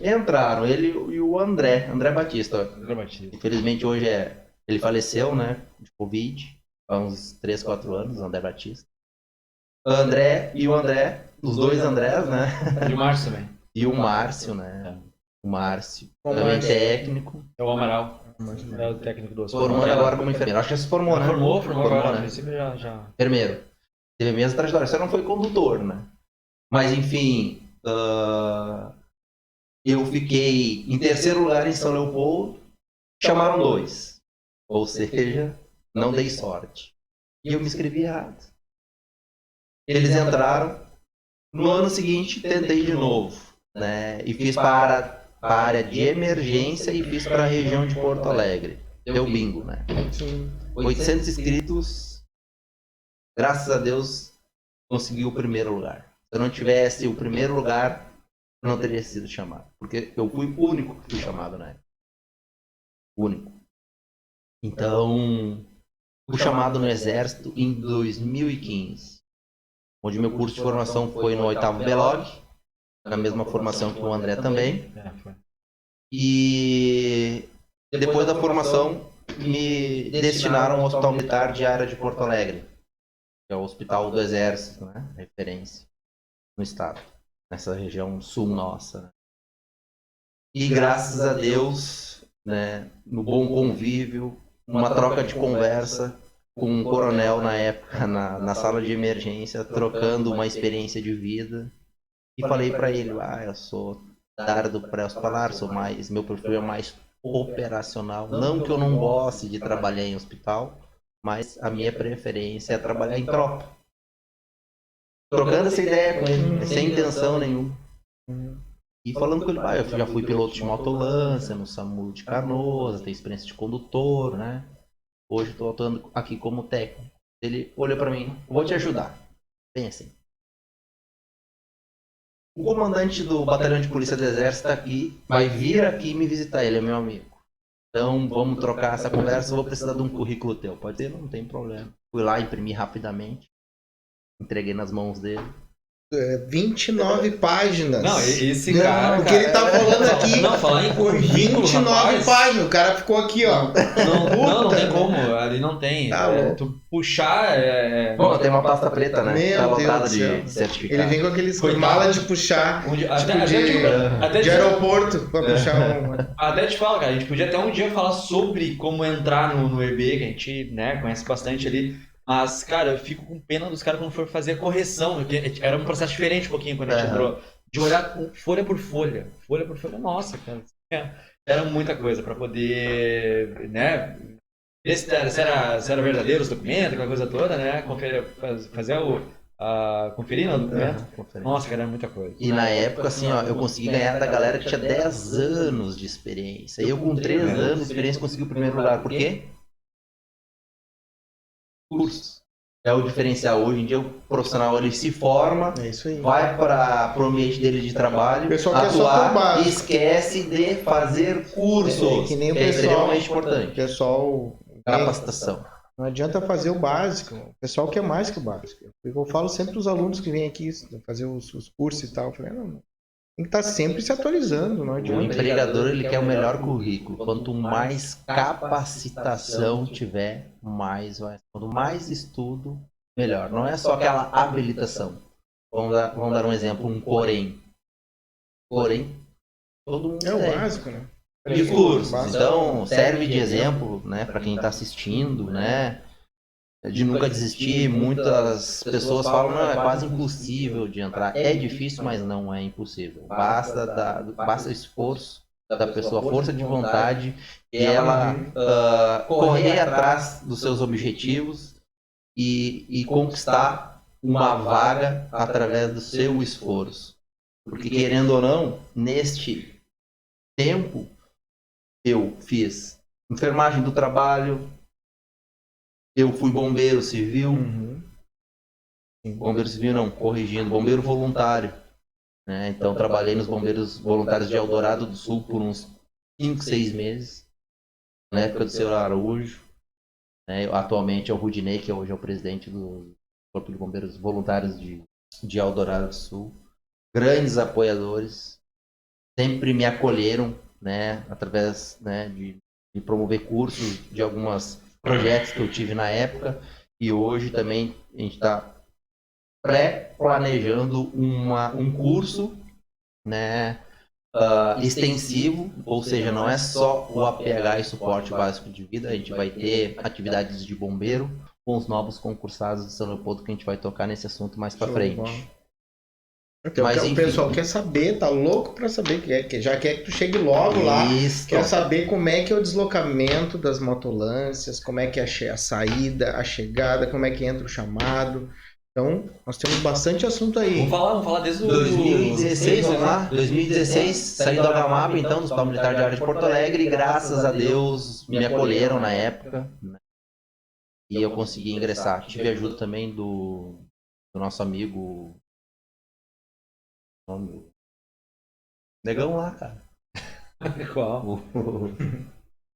Entraram, ele e o André Batista. Infelizmente hoje ele faleceu, né? De Covid. Há uns 3, 4 anos, André Batista. André, os dois Andrés, né? E o Márcio também. E o Márcio, né? O Márcio, também técnico. É o Amaral. É o técnico do hospital. Formando agora como enfermeiro. Acho que já se formou, né? Formou agora. Né? Já. Enfermeiro. Teve a mesma trajetória. Só não foi condutor, né? Mas, enfim, eu fiquei em terceiro lugar em São Leopoldo. Chamaram 2. Ou seja, não dei sorte. E eu me inscrevi errado. Eles entraram. No ano seguinte, tentei de novo, né? E fiz para a área de emergência e fiz para a região de Porto Alegre. Deu bingo, né? Sim. 800 inscritos. Graças a Deus, consegui o primeiro lugar. Se eu não tivesse o primeiro lugar, eu não teria sido chamado. Porque eu fui o único que fui chamado, né? Único. Então, fui chamado no Exército em 2015. Onde meu curso de formação foi no 8º BELOG, na mesma formação que o André também. E depois da formação me destinaram ao Hospital Militar de Área de Porto Alegre, que é o Hospital do Exército, né? Referência no estado, nessa região sul nossa. Né? E graças a Deus, né, no bom convívio, numa troca de conversa, com um coronel na época na sala de emergência, trocando uma experiência de vida, e falei para ele, eu sou da área do pré-hospitalar, meu perfil é mais operacional, não que eu não goste de trabalhar em hospital, mas a minha preferência é trabalhar em tropa. Trocando essa ideia com ele, sem intenção nenhuma. E falando com ele, eu já fui piloto de motolância no SAMU de Canoas, tenho experiência de condutor, né? Hoje estou atuando aqui como técnico. Ele olhou para mim, vou te ajudar. Bem assim. O comandante do Batalhão de Polícia do Exército está aqui, vai vir aqui me visitar, ele é meu amigo. Então vamos trocar essa conversa, eu vou precisar de um currículo teu. Pode ser? Não tem problema. Fui lá, imprimi rapidamente, entreguei nas mãos dele. 29 páginas. Não, esse cara. O que ele tá falando aqui. Não, falar em currículo, 29 páginas. O cara ficou aqui, ó. Não tem como. Ali não tem. Tá tu puxar. Bom, tem uma pasta preta, né? Meu tá lotada Deus do céu. de certificado. Ele vem com aqueles Coitado. mala de puxar. De aeroporto pra puxar um. Até te falo, cara. A gente podia até um dia falar sobre como entrar no EB, que a gente, né, conhece bastante ali. Mas, cara, eu fico com pena dos caras quando for fazer a correção, porque era um processo diferente um pouquinho quando a gente entrou. De olhar folha por folha. Folha por folha, nossa, cara. Era muita coisa pra poder, né? Ver se era verdadeiro os documentos, aquela coisa toda, né? Fazer conferindo? Né? Conferência. Nossa, cara, é muita coisa. E na época, assim, ó, eu consegui ganhar da galera que tinha 10 anos de experiência. E eu com 3 anos de experiência consegui o primeiro lugar. Por quê? Cursos. É o diferencial. Hoje em dia o profissional ele se forma, É isso aí. vai para o ambiente dele de trabalho, O pessoal quer só por atuar básico. e esquece de fazer cursos, É que nem o que é pessoal- extremamente O importante. pessoal. Capacitação. Não adianta fazer o básico. O pessoal quer mais que o básico. Eu falo sempre para os alunos que vêm aqui fazer os cursos e tal. Eu falei, não, tem que estar sempre se atualizando. Não O adianta. empregador ele quer o melhor currículo. Quanto mais capacitação tiver, mais vai. Quanto mais estudo, melhor. Não é só aquela habilitação. Vamos dar um exemplo, um porém. Porém, todo mundo É o tem. básico, né? E os cursos. Básico. Então, serve de exemplo, né, para quem está assistindo, né, de nunca desistir. Muitas pessoas falam, não, é quase impossível de entrar. É difícil, mas não é impossível. Basta esforço da pessoa, força de vontade, e ela correr atrás dos seus objetivos e conquistar uma vaga através do seu esforço. Porque, querendo ou não, neste tempo, eu fiz enfermagem do trabalho, eu fui bombeiro civil, Uhum. bombeiro civil não, corrigindo, bombeiro voluntário, né? Então trabalhei nos bombeiros voluntários de Eldorado do Sul por uns 5, 6 meses, na época do Senhor Araújo, né? Atualmente é o Rudinei, que hoje é o presidente do Corpo de Bombeiros Voluntários de Eldorado do Sul. Grandes apoiadores, sempre me acolheram, né, através, né, de promover cursos de alguns projetos que eu tive na época, e hoje também a gente está pré-planejando um curso, né, extensivo, ou seja, não é só o APH e suporte básico de vida, a gente vai ter atividades de bombeiro com os novos concursados de São Leopoldo, que a gente vai tocar nesse assunto mais para frente. Então, Mas, o enfim. pessoal quer saber, tá louco pra saber, que já quer que tu chegue logo lá. Isso. Quer saber como é que é o deslocamento das motolâncias, como é que é a saída, a chegada, como é que entra o chamado. Então, nós temos bastante assunto aí. Vamos falar desde o 2016, vamos lá? 2016, saí do HMAP, então, do Hospital Militar de Área de Porto Alegre, e graças a Deus me acolheram na época, né? E eu consegui ingressar. Tive ajuda também do nosso amigo... Negão lá, cara. Qual?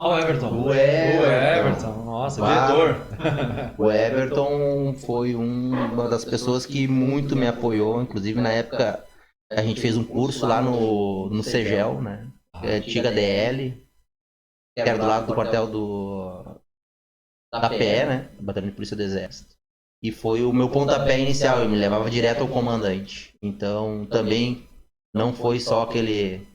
O Everton. O Everton. Nossa, diretor. O Everton foi uma das pessoas que muito me apoiou. Inclusive, na época, a gente fez um curso lá no CEGEL, né? Antiga DL, que era do lado do quartel da PE, né? Batalhão de Polícia do Exército. E foi o meu pontapé inicial, eu me levava direto ao comandante. Então, também não foi só aquele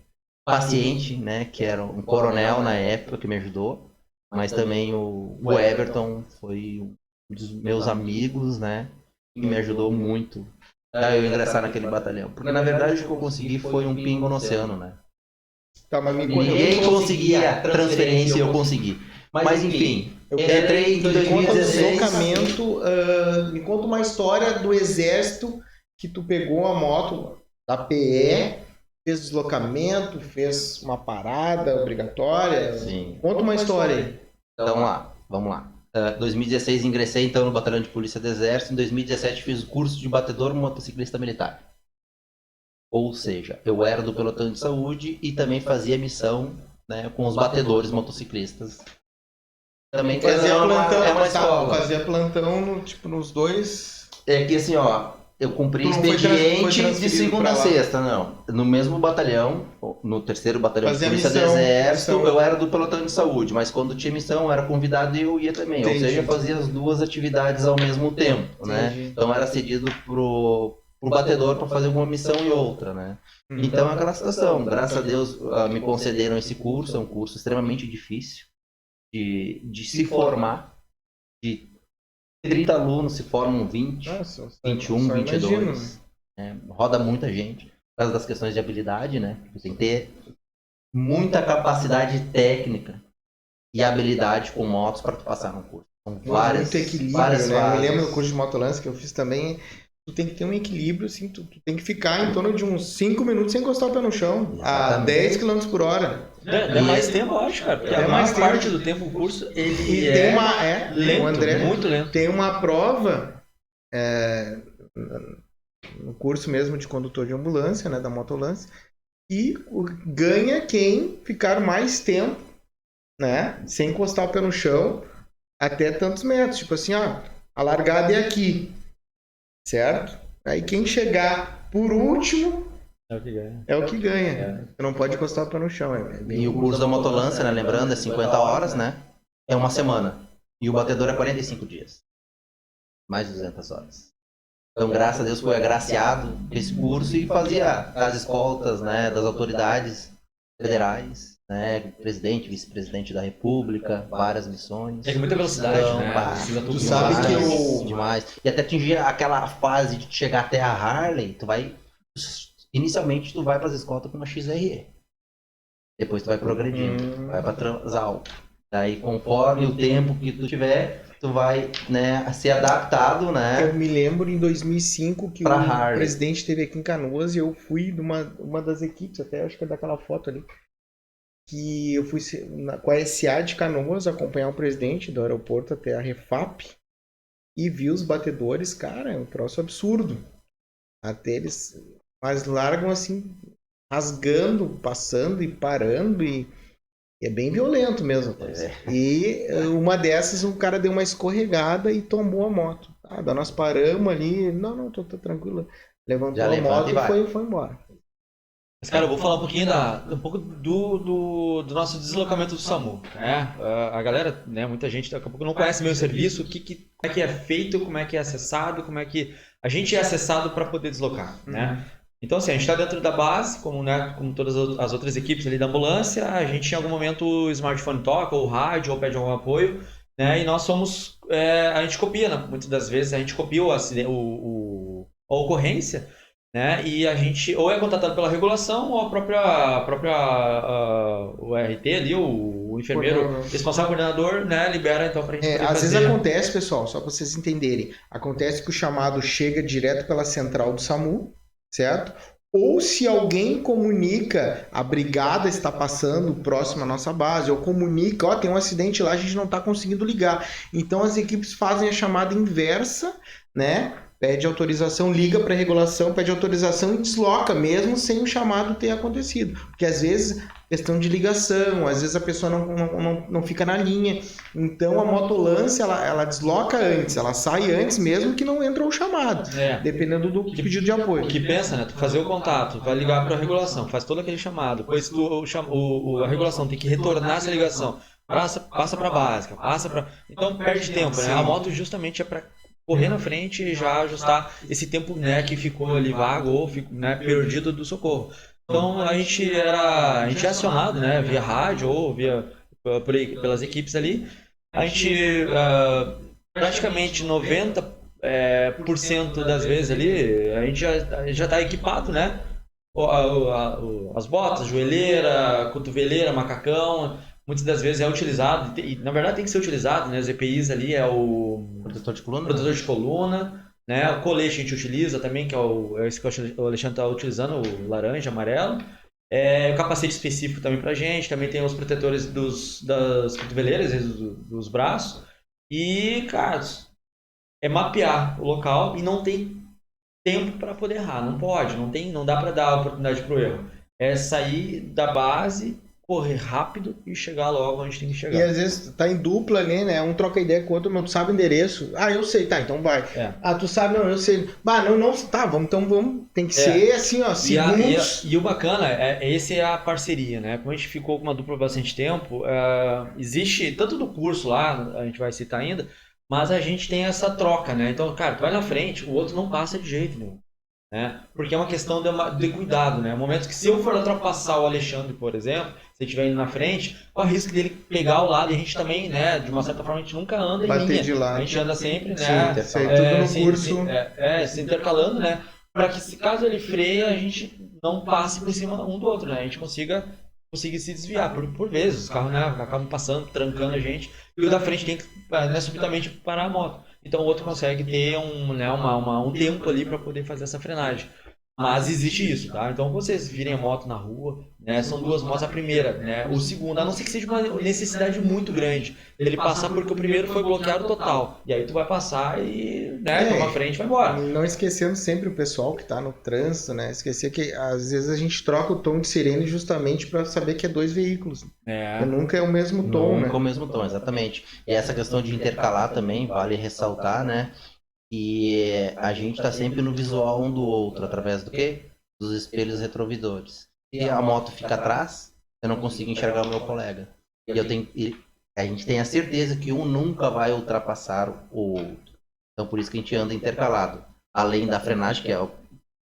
paciente, né, que era um coronel na época que me ajudou, mas também o Everton foi um dos meus amigos, né, que me ajudou muito a eu ingressar naquele batalhão. Porque, na verdade, o que eu consegui foi um pingo no oceano, né? Tá, mas Ninguém conseguia transferência e eu consegui. Mas, enfim, entrei em 2016. Me conta uma história do exército que tu pegou a moto da PE, fez deslocamento, fez uma parada obrigatória. Sim. Conta uma história aí. Então, vamos lá. 2016 ingressei então no Batalhão de Polícia do Exército. Em 2017 fiz o curso de batedor motociclista militar. Ou seja, eu era do pelotão de saúde e também fazia missão, né, com os batedores motociclistas. Também Fazia plantão, é uma escola. Fazia plantão nos dois. É que assim, ó, eu cumpri Tu não foi expediente de transferido segunda a pra lá? sexta, não. No mesmo batalhão, no terceiro batalhão Fazia de Polícia do missão, Exército, missão. eu era do pelotão de saúde, mas quando tinha missão, eu era convidado e eu ia também. Entendi. Ou seja, eu fazia as duas atividades ao mesmo tempo, né? Entendi. Então era cedido pro batedor para fazer uma missão e outra, né? Então é aquela situação. Graças a Deus me concederam esse curso, é um curso extremamente difícil de se formar. De 30 alunos se formam 20, Nossa, 21, só 22. imagino. Roda muita gente. Por causa das questões de habilidade, né? Tem que ter muita capacidade técnica e habilidade com motos para passar no curso. São várias, muito equilíbrio, várias né? Eu me fases. lembro do curso de motolance que eu fiz também. tu tem que ter um equilíbrio, assim, tu tem que ficar em torno de uns 5 minutos sem encostar o pé no chão, a 10 km por hora. É mais tempo, eu acho, cara. Porque a maior parte do tempo o curso, ele tem uma, lento, o André muito lento. tem uma prova no curso mesmo de condutor de ambulância, né, da motolância, e ganha quem ficar mais tempo, né, sem encostar o pé no chão, até tantos metros. Tipo assim, ó, a largada é aqui, certo? Aí quem chegar por último é o que ganha. é o que ganha. Você não pode encostar o pé no chão. E o curso da motolância, né, lembrando, é 50 horas, né? É uma semana. E o batedor é 45 dias. Mais 200 horas. Então, graças a Deus, foi agraciado esse curso e fazia as escoltas, né, das autoridades federais, né, presidente, vice-presidente da República, várias missões. É com muita velocidade, Então, né? Precisa tu tudo sabe demais. que eu... Demais. E até atingir aquela fase de chegar até a Harley, tu vai... Inicialmente, tu vai para as escoltas com uma XRE. Depois tu vai progredindo, vai para Transal. Daí, conforme o tempo que tu tiver, tu vai, né, ser adaptado, né? Eu me lembro em 2005 que Pra o Harley. presidente esteve aqui em Canoas e eu fui de uma das equipes, até acho que é daquela foto ali, que eu fui com a SA de Canoas acompanhar o presidente do aeroporto até a Refap e vi os batedores, cara, é um troço absurdo. Até eles, mas largam assim, rasgando, passando e parando e é bem violento mesmo. E uma dessas, um cara deu uma escorregada e tombou a moto. Ah, daí nós paramos ali, não, tô tranquilo. Levantou Já a moto levanta e foi embora. Mas, cara, eu vou falar um pouquinho um pouco do nosso deslocamento do SAMU, né? A galera, né, muita gente daqui a pouco não conhece meu serviço, como é que é feito, como é que é acessado, como é que a gente é acessado para poder deslocar, né? Então, assim, a gente está dentro da base, como todas as outras equipes ali da ambulância, a gente em algum momento o smartphone toca, ou o rádio, ou pede algum apoio, né? E nós somos, a gente copia, né? Muitas das vezes a gente copia a ocorrência, né? E a gente ou é contratado pela regulação ou a própria o RT ali, o enfermeiro responsável coordenador, né, libera então pra gente poder às fazer. vezes acontece, pessoal, só para vocês entenderem, acontece que o chamado chega direto pela central do SAMU, certo? Ou se alguém comunica, a brigada está passando próximo à nossa base, ou comunica, ó, tem um acidente lá, a gente não está conseguindo ligar. Então as equipes fazem a chamada inversa, né? Pede autorização, liga para a regulação, pede autorização e desloca, mesmo sem o chamado ter acontecido. Porque às vezes, questão de ligação, às vezes a pessoa não fica na linha. Então a motolância, ela desloca antes, ela sai antes mesmo que não entra o chamado, dependendo do pedido de apoio. O que pensa, né? Tu fazer o contato, vai ligar para a regulação, faz todo aquele chamado, depois a regulação tem que retornar essa ligação, passa para a básica, então perde tempo, né? A moto justamente é para correr na frente e já ajustar esse tempo, né, que ficou ali vago ou né, perdido do socorro. Então a gente é acionado, né, via rádio ou pelas equipes ali. A gente praticamente 90% das vezes ali a gente já está equipado, né? As botas, joelheira, cotoveleira, macacão. Muitas das vezes é utilizado, e na verdade tem que ser utilizado, né? Os EPIs ali é o protetor de coluna, né? O colete a gente utiliza também, que é esse que o Alexandre está utilizando, o laranja, amarelo. O capacete específico também pra gente, também tem os protetores das cotoveleiras, dos braços. E, cara, é mapear o local e não tem tempo para poder errar, não pode, não dá para dar oportunidade pro erro. É sair da base, correr rápido e chegar logo onde tem que chegar. E às vezes tá em dupla ali, né? Um troca ideia com o outro, não tu sabe o endereço. Ah, eu sei, tá, então vai. Ah, tu sabe, não, eu sei. Bah, não, tá, vamos. Tem que ser assim, ó, segundos. E o bacana, essa é a parceria, né? Como a gente ficou com uma dupla bastante tempo, existe, tanto do curso lá, a gente vai citar ainda, mas a gente tem essa troca, né? Então, cara, tu vai na frente, o outro não passa de jeito nenhum. Né? Porque é uma questão de cuidado, né? No momento que se eu for ultrapassar o Alexandre, por exemplo, se ele estiver indo na frente, o risco dele pegar o lado, e a gente também, né, de uma certa forma, a gente nunca anda em linha. De lado. A gente anda sempre, né? Tudo no curso. Se intercalando, né? Para que se caso ele freia, a gente não passe por cima um do outro, né? A gente consiga se desviar. Por vezes, os carros, né, acabam passando, trancando a gente, e o da frente tem que, né, subitamente parar a moto. então o outro consegue ter um tempo ali para poder fazer essa frenagem. Mas existe isso, tá? Então, vocês virem a moto na rua, né? São duas motos, a primeira, né? O segundo, a não ser que seja uma necessidade muito grande dele passar, porque o primeiro foi bloqueado total. E aí tu vai passar e, né, toma frente e vai embora. Não esquecendo sempre o pessoal que tá no trânsito, né? Esquecer que às vezes a gente troca o tom de sirene justamente para saber que é 2 veículos. É. Nunca é o mesmo tom, Nunca né? o mesmo tom, exatamente. E essa questão de intercalar também, vale ressaltar, né? E a gente está sempre no visual um do outro, através do quê? Dos espelhos retrovisores. Se a moto fica atrás, eu não consigo enxergar o meu colega. E a gente tem a certeza que um nunca vai ultrapassar o outro. Então por isso que a gente anda intercalado. Além da frenagem, que é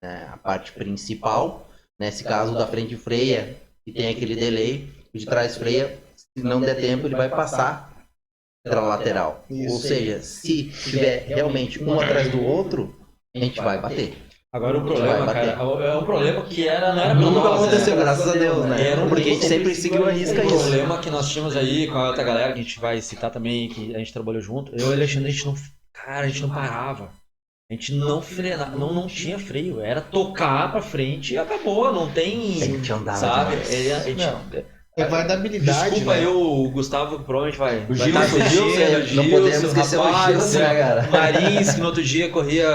né, a parte principal, nesse caso o da frente freia, e tem aquele delay, o de trás freia, se não der tempo ele vai passar pela lateral. Isso. Ou seja, se tiver realmente um atrás do outro, a gente vai bater. Agora o problema, Vai cara, bater. é um problema que não era pra Nunca nós, aconteceu, né? graças a Deus, né? Era Porque a gente sempre seguiu a risca O isso. problema que nós tínhamos aí com a outra galera, que a gente vai citar também, que a gente trabalhou junto, eu e o Alexandre, a gente não parava. A gente não frenava, não tinha freio, era tocar pra frente e acabou, não tem, A gente andava sabe? demais. É, vai da habilidade, Desculpa, né? o Gustavo provavelmente vai O estar Gilson, assistindo, não podemos esquecer o Gilson, né, cara? Marins, que no outro dia corria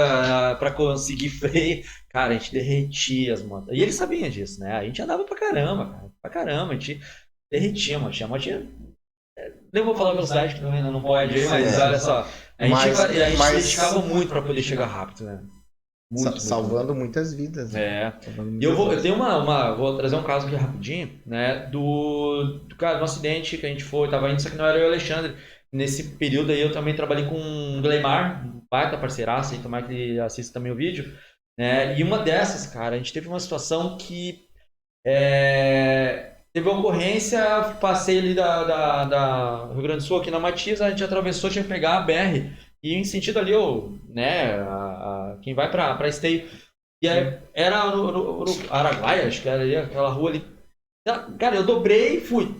pra conseguir freio. Cara, a gente derretia as motos. E eles sabiam disso, né? A gente andava pra caramba, cara. Pra caramba. A gente derretia, mano. A motinha... Nem vou falar a velocidade, que também não pode, mas olha só. A gente se dedicava muito pra poder chegar rápido, né? Muito, Salvando muitas vidas. Né? É. Salvando E eu muitas vou trazer um caso aqui rapidinho, né? Do cara, do acidente que a gente tava indo, só que não era eu e o Alexandre. Nesse período aí eu também trabalhei com o Gleimar, um baita parceiraço, aí tomara que ele assista também o vídeo. Né? E uma dessas, cara, a gente teve uma situação que teve uma ocorrência, passei ali da Rio Grande do Sul, aqui na Matias, a gente atravessou, tinha que pegar a BR. E em sentido ali, né, quem vai pra Esteio. E aí, era no Araguaia, acho que era ali, aquela rua ali. Cara, eu dobrei e fui.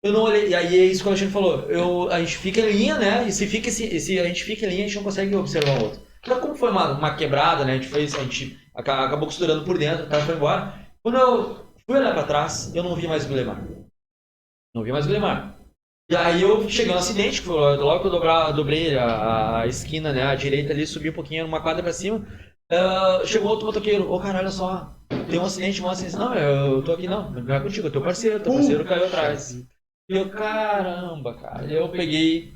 Eu não olhei, e aí é isso que o Alexandre falou. A gente fica em linha, né? E se a gente fica em linha, a gente não consegue observar o outro. Então, como foi uma quebrada, né? A gente acabou costurando por dentro, o cara foi embora. Quando eu fui olhar pra trás, eu não vi mais o Gleimar. E aí eu cheguei no acidente, que foi logo que eu dobrei a esquina, né, a direita ali, subi um pouquinho numa quadra pra cima, chegou outro motoqueiro, cara, olha só, tem um acidente, não, eu tô aqui não é contigo, é teu parceiro caiu atrás. E eu, caramba, cara, eu peguei,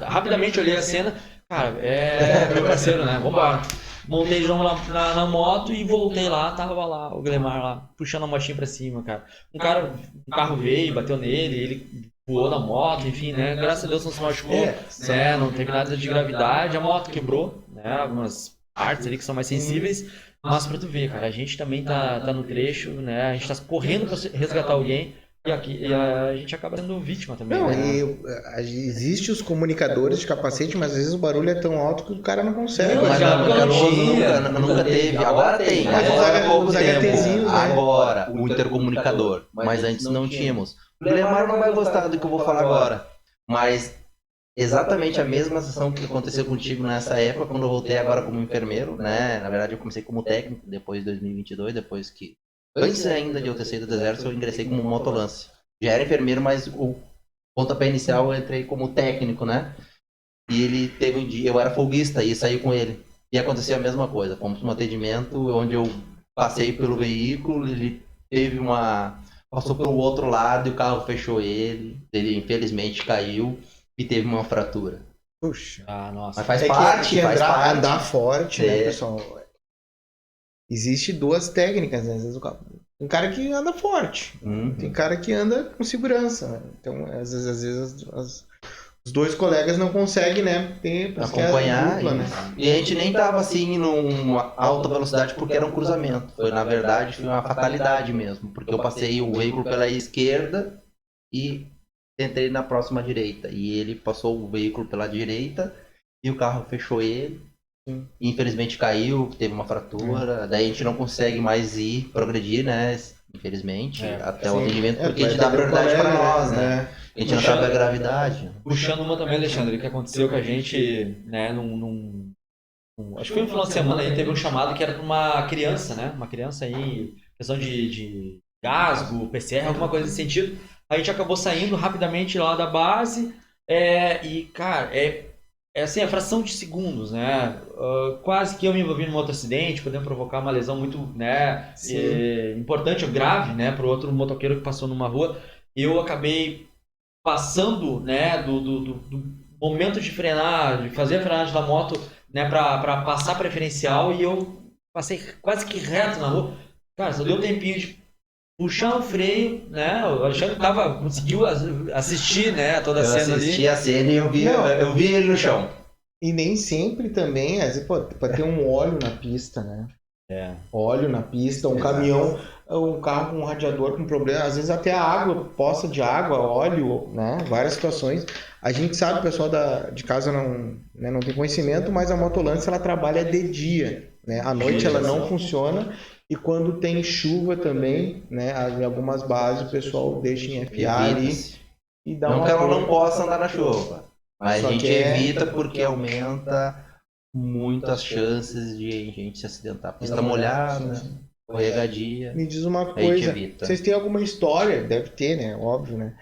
rapidamente olhei a cena, cara, é meu parceiro, né, vambora. Montei de novo na moto e voltei lá, tava lá, o Gleimar lá, puxando a motinha pra cima, cara. Um carro veio, bateu nele, ele voou na moto, enfim, né? Graças a Deus não se machucou, né? Não teve nada de gravidade, a moto quebrou, né? Algumas partes ali que são mais sensíveis, mas pra tu ver, cara, a gente também tá no trecho, né? A gente tá correndo pra resgatar alguém. E a gente acaba sendo vítima também. Não, né? Existe os comunicadores de capacete, mas às vezes o barulho é tão alto que o cara não consegue. Não, Mas nunca teve. Agora tem. Mas Agora há pouco os tempo. HTzinhos, né? Agora, o intercomunicador. Mas antes não tínhamos. O Gleimar não vai gostar do que eu vou falar agora. Mas exatamente a mesma sensação que aconteceu contigo nessa época, quando eu voltei agora como enfermeiro, né? Na verdade eu comecei como técnico, depois de 2022, depois que... Antes ainda de eu ter saído do exército, eu ingressei como motolance. Já era enfermeiro, mas o pontapé inicial eu entrei como técnico, né? E ele teve um dia, eu era folguista e saí com ele. E aconteceu a mesma coisa. Fomos para um atendimento onde eu passei pelo veículo, ele passou pelo outro lado e o carro fechou ele. Ele infelizmente caiu e teve uma fratura. Puxa. Nossa. Mas faz parte, faz parte. Andar forte, né, pessoal? Existe duas técnicas, né? Às vezes tem cara que anda forte, tem cara que anda com segurança, né? Então, às vezes os dois colegas não conseguem, né, acompanhar. Dupla, né? E a gente nem tava assim numa alta velocidade porque era um cruzamento. Na verdade, foi uma fatalidade mesmo, porque eu passei o veículo pela esquerda e entrei na próxima direita. E ele passou o veículo pela direita e o carro fechou ele. Infelizmente caiu, teve uma fratura, daí a gente não consegue mais progredir, né? infelizmente, É, até sim. o atendimento, porque É, a gente dá vai ter prioridade pra colega, nós, né? A gente não sabe a gravidade. Puxando uma também, Alexandre, que aconteceu com a gente, né, acho que foi no final de semana, aí teve um chamado que era para uma criança, né? Uma criança aí, questão de gasgo, PCR, alguma coisa nesse sentido. A gente acabou saindo rapidamente lá da base e, cara, é assim, a fração de segundos, né? Quase que eu me envolvi num outro acidente, podendo provocar uma lesão muito, né, importante ou grave, né, para o outro motoqueiro que passou numa rua. Eu acabei passando, né, do momento de frenar, de fazer a frenagem da moto, né, para passar preferencial, e eu passei quase que reto na rua. Cara, só deu um tempinho de puxar o freio, né? O Alexandre conseguiu assistir, né, toda a Eu cena assisti ali. a cena e eu vi ele no chão. E nem sempre também, às vezes pode ter um óleo na pista, né? Óleo na pista, um Exato. caminhão, um carro com um radiador com problema, às vezes até a água, poça de água, óleo, né? Várias situações. A gente sabe, o pessoal de casa não tem conhecimento, mas a motolance ela trabalha de dia, né? À noite ela não funciona e quando tem chuva também, né? Em algumas bases o pessoal deixa em FA ali Evita-se. e dá Não uma que ela não força. possa andar na chuva, mas Só a gente que evita porque aumenta muito as chances de a gente se acidentar. Pista molhada, escorregadia. Me diz uma A gente coisa, evita. vocês têm alguma história, deve ter, né? Óbvio, né?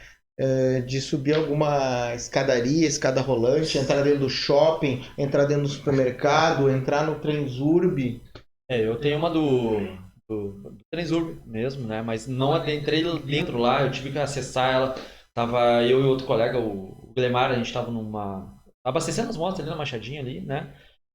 De subir alguma escada rolante, entrar dentro do shopping, entrar dentro do supermercado, entrar no Transurb. Eu tenho uma do Transurb mesmo, né? Mas não entrei dentro lá, eu tive que acessar ela. Tava eu e outro colega, o Glemar, a gente tava abastecendo as motos ali na Machadinha ali, né?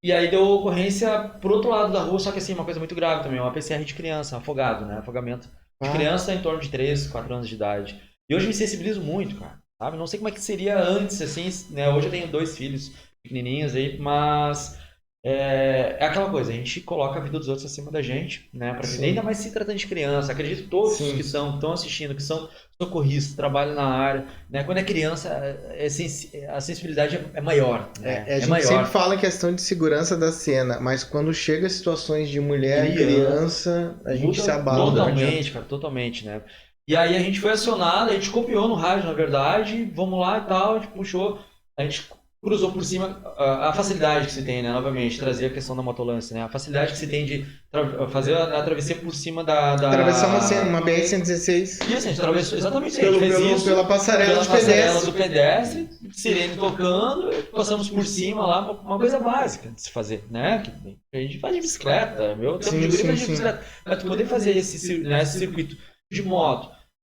E aí deu ocorrência pro outro lado da rua, só que assim, uma coisa muito grave também, uma PCR de criança, afogado, né? Afogamento de criança em torno de 3, 4 anos de idade. E hoje eu me sensibilizo muito, cara, sabe? Não sei como é que seria antes, assim, né? Hoje eu tenho 2 filhos pequenininhos aí, mas é aquela coisa, a gente coloca a vida dos outros acima da gente, né? Pra Sim. ainda mais se tratando de criança. Acredito que todos Sim. que estão assistindo, que são socorristas, trabalham na área, né? Quando é criança, a sensibilidade é maior, né? A gente maior. sempre fala em questão de segurança da cena, mas quando chega situações de mulher e criança, a gente se abala. Totalmente, cara, totalmente, né? E aí a gente foi acionado, a gente copiou no rádio, na verdade, vamos lá e tal, a gente puxou, a gente cruzou por cima a facilidade que se tem, né? Novamente, trazer a questão da motolance, né? A facilidade que se tem de fazer a travessia por cima da... Atravessar uma BR-116. Isso, a gente atravessou exatamente isso. A gente fez isso pela passarela do pedestre, sirene tocando, passamos por cima lá, uma coisa básica de se fazer, né? Que a gente faz de bicicleta, meu tempo de guri faz de bicicleta. Mas tu poder fazer esse circuito de moto,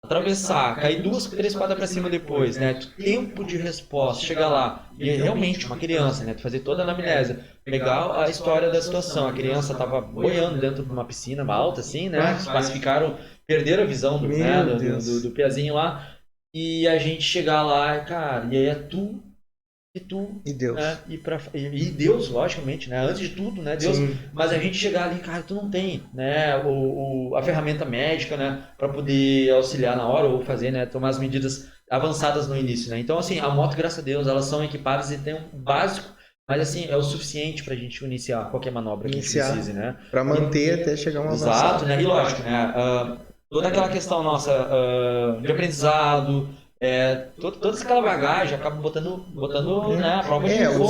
atravessar, cair 2, 3 quadras para cima depois, né? Tempo de resposta, chegar lá e realmente uma criança, né? Fazer toda a anamnésia, pegar a história da situação. A criança estava boiando dentro de uma piscina alta, assim, né? Pacificaram, perderam a visão do pezinho lá e a gente chegar lá, cara, e aí é tu e Deus. Né? E Deus, logicamente, né? Antes de tudo, né? Deus. Sim. Mas a gente chegar ali, cara, tu não tem, né? A ferramenta médica, né? Para poder auxiliar na hora ou fazer, né? Tomar as medidas avançadas no início, né? Então, assim, a moto, graças a Deus, elas são equipadas e tem um básico, mas assim, é o suficiente pra gente iniciar qualquer manobra que a gente precise, né? Para manter até chegar uma avançada. Exato, né? E lógico, né? Toda aquela questão nossa de aprendizado, toda aquela bagagem acaba botando né, a prova de fogo.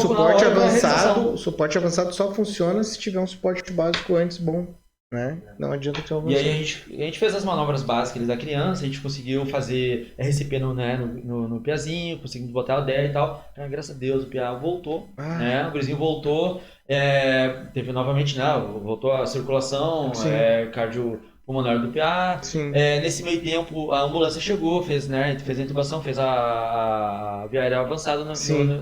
O suporte avançado só funciona se tiver um suporte básico antes bom, né? Não adianta ter um avançado. E aí a gente fez as manobras básicas da criança, a gente conseguiu fazer RCP no piazinho, conseguimos botar o DER e tal. Graças a Deus o piá voltou, né? O gurizinho voltou, teve novamente, né? Voltou a circulação, cardiopulmonar do piá. Nesse meio tempo a ambulância chegou, fez a intubação, fez a via aérea avançada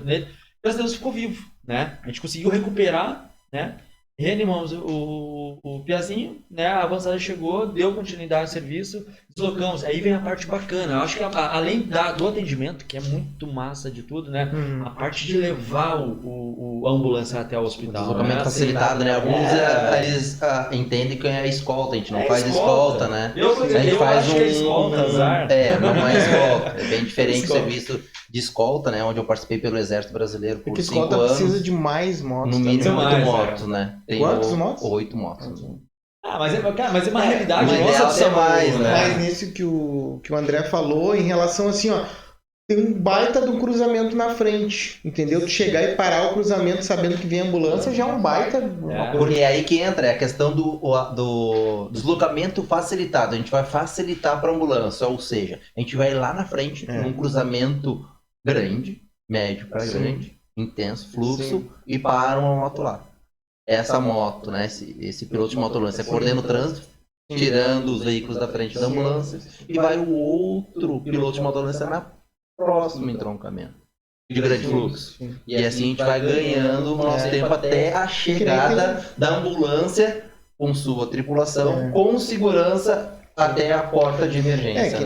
nele. Graças a Deus ficou vivo, né? A gente conseguiu recuperar, né? Reanimamos o piazinho, né? A avançada chegou, deu continuidade ao serviço, deslocamos. Aí vem a parte bacana. Eu acho que além do atendimento, que é muito massa de tudo, né? A parte de levar a ambulância até o hospital. O deslocamento facilitado, né? Alguns eles entendem que é escolta, a gente não faz escolta, né? A gente faz escolta, azar. Não é escolta. É bem diferente o serviço de escolta, né? Onde eu participei pelo Exército Brasileiro por 5 anos. Porque escolta precisa de mais motos. No mínimo 8 motos, né? Quantas motos? 8 motos. Mas é uma realidade Mas nossa ideal do ser SAMU, mais, né? Mas nisso que o André falou, em relação assim, ó, tem um baita de um cruzamento na frente, entendeu? Tu chegar e parar o cruzamento sabendo que vem ambulância já é um baita. Porque é aí que entra a questão do deslocamento facilitado. A gente vai facilitar para a ambulância, ou seja, a gente vai lá na frente, num cruzamento grande, médio para grande, intenso, fluxo, e para uma moto lá. Essa moto, né, esse piloto de motolância coordena o trânsito, tirando os veículos da frente da ambulância, e vai o outro piloto de motolância na próximo entroncamento de grande fluxo. E assim a gente vai ganhando o nosso tempo até a chegada da ambulância com sua tripulação, com segurança até a porta de emergência.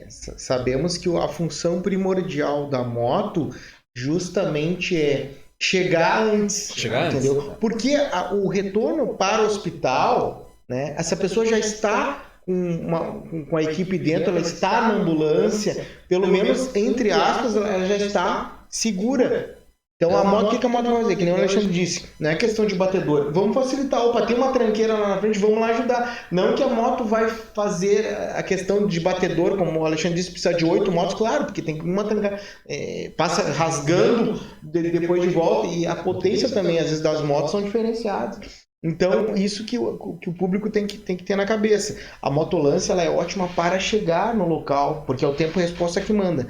Sabemos que a função primordial da moto justamente é chegar antes. Entendeu? Porque o retorno para o hospital, né, essa pessoa já está com a equipe dentro, ela está na ambulância, pelo menos, entre aspas, ela já está segura. Então a moto, o que a moto vai fazer? Que nem o Alexandre disse, não é questão de batedor. Vamos facilitar, opa, tem uma tranqueira lá na frente, vamos lá ajudar. Não que a moto vai fazer a questão de batedor, como o Alexandre disse, precisa de 8 motos, claro, porque tem uma tranqueira, passa rasgando depois de volta, e a potência também, às vezes, das motos são diferenciadas. Então, isso que o público tem que ter na cabeça. A motolância ela é ótima para chegar no local, porque é o tempo e resposta que manda.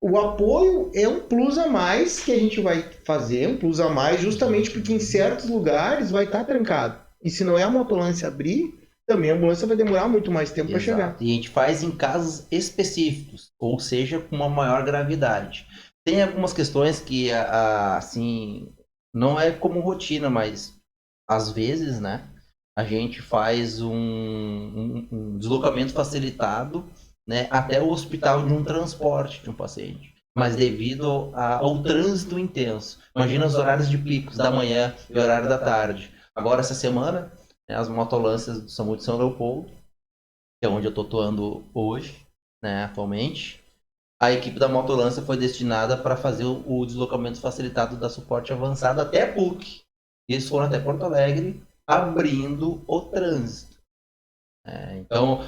O apoio é um plus a mais que a gente vai fazer, um plus a mais, justamente porque em certos lugares vai estar trancado. E se não é a motolância abrir, também a ambulância vai demorar muito mais tempo para chegar. E a gente faz em casos específicos, ou seja, com uma maior gravidade. Tem algumas questões que, assim, não é como rotina, mas às vezes, né, a gente faz um deslocamento facilitado, né, até o hospital de um transporte de um paciente. Mas devido ao trânsito intenso. Imagina os horários de picos da manhã e horário da tarde. Agora, essa semana, né, as motolâncias do SAMU de São Leopoldo, que é onde eu estou atuando hoje, né, atualmente, a equipe da motolância foi destinada para fazer o deslocamento facilitado da suporte avançado até PUC. Eles foram até Porto Alegre, abrindo o trânsito. Então,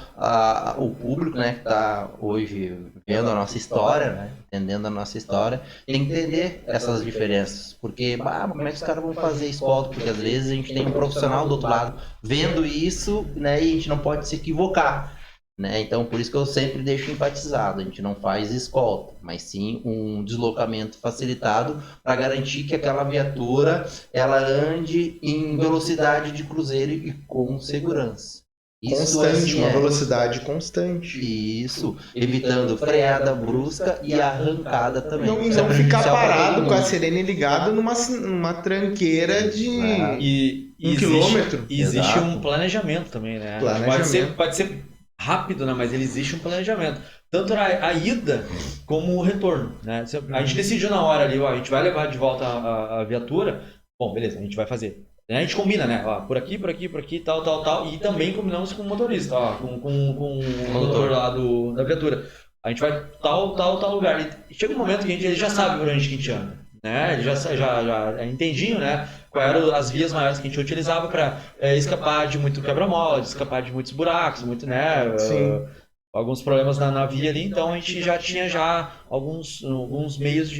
o público, né, que está hoje vendo a nossa história, né, entendendo a nossa história, tem que entender essas diferenças. Porque, como é que os caras vão fazer escolta? Porque às vezes a gente tem um profissional do outro lado vendo isso, né, e a gente não pode se equivocar. Né? Então, por isso que eu sempre deixo enfatizado, a gente não faz escolta, mas sim um deslocamento facilitado para garantir que aquela viatura ela ande em velocidade de cruzeiro e com segurança. Constante, uma velocidade constante. Isso, evitando freada brusca e arrancada também. Não ficar parado com a sirene ligada numa tranqueira de 1 quilômetro. E existe um planejamento também, né? Pode ser rápido, né? Mas existe um planejamento. Tanto a ida como o retorno, né? A gente decidiu na hora ali, a gente vai levar de volta a viatura. Bom, beleza, a gente vai fazer. A gente combina, né? Por aqui, tal. E também combinamos com o motorista, com o condutor lá da viatura. A gente vai tal lugar. E chega um momento que ele já sabe por onde a gente anda. Né? Ele já é entendinho, né? Quais eram as vias maiores que a gente utilizava para escapar de muito quebra-mola, escapar de muitos buracos, alguns problemas na via ali. Então a gente já tinha alguns meios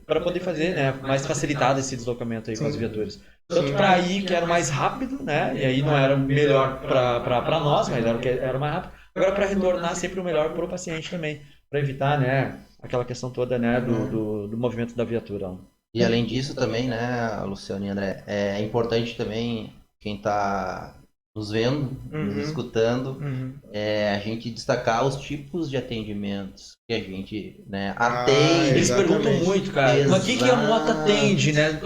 para poder fazer, né, mais facilitado esse deslocamento aí com as viaturas. Tanto para ir, que era mais rápido, né? E aí não era o melhor para nós, mas era mais rápido. Agora para retornar sempre o melhor para o paciente também, para evitar, né, aquela questão toda, né, do movimento da viatura. E além disso também, né, Luciano e André, é importante também quem está nos vendo, nos escutando, a gente destacar os tipos de atendimentos que a gente, né, atende. Eles perguntam muito, cara, mas o que a moto atende, né?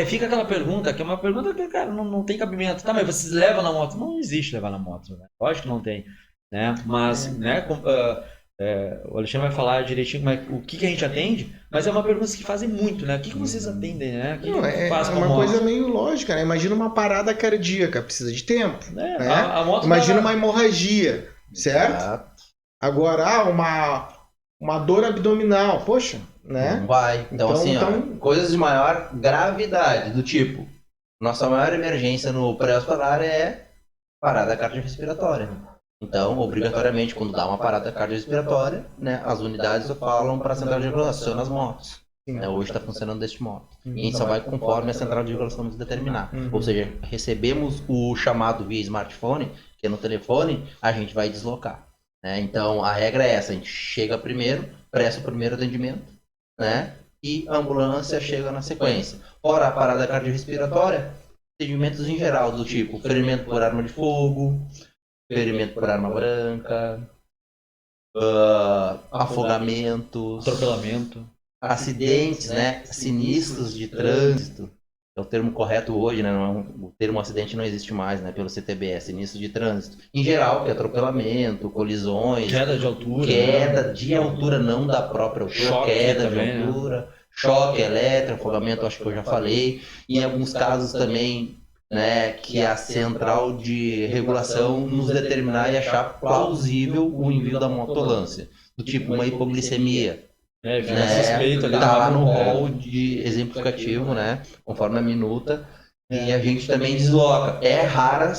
Fica aquela pergunta, que é uma pergunta que, cara, não tem cabimento. Tá, mas vocês levam na moto? Não existe levar na moto, né? Lógico que não tem, né? Mas, né, o Alexandre vai falar direitinho o que a gente atende, mas é uma pergunta que fazem muito, né? O que vocês atendem, né? É uma coisa meio lógica, né? Imagina uma parada cardíaca, precisa de tempo. Né? A moto imagina uma hemorragia, certo? Exato. Agora, uma dor abdominal, poxa, né? Não vai. Então, coisas de maior gravidade, do tipo, nossa maior emergência no pré-hospitalar é parada cardiorrespiratória. Então, obrigatoriamente, quando dá uma parada cardiorrespiratória, né, as unidades falam para a central de regulação nas motos. Né, hoje está funcionando deste modo. E a gente só vai conforme a central de regulação nos determinar. Ou seja, recebemos o chamado via smartphone, que é no telefone, a gente vai deslocar. Né? Então, a regra é essa, a gente chega primeiro, presta o primeiro atendimento, né? E a ambulância chega na sequência. Fora a parada cardiorrespiratória, atendimentos em geral, do tipo ferimento por arma de fogo, ferimento por arma branca, afogamentos, Atropelamento. acidentes, né? Sinistros de trânsito. É o termo correto hoje, né? O termo acidente não existe mais, né? Pelo CTBS, sinistro de trânsito. Em geral, que é atropelamento, colisões, Queda de altura. queda de altura, não da própria altura, Choque queda também, de altura, choque elétrico, afogamento, acho que eu já falei. Em alguns casos também, né, que a central de regulação nos determinar e achar plausível o envio da motolância. Do tipo uma hipoglicemia. Fica suspeito ali. Tá lá no rol de exemplificativo, né? Conforme a minuta. E a gente também desloca. É raro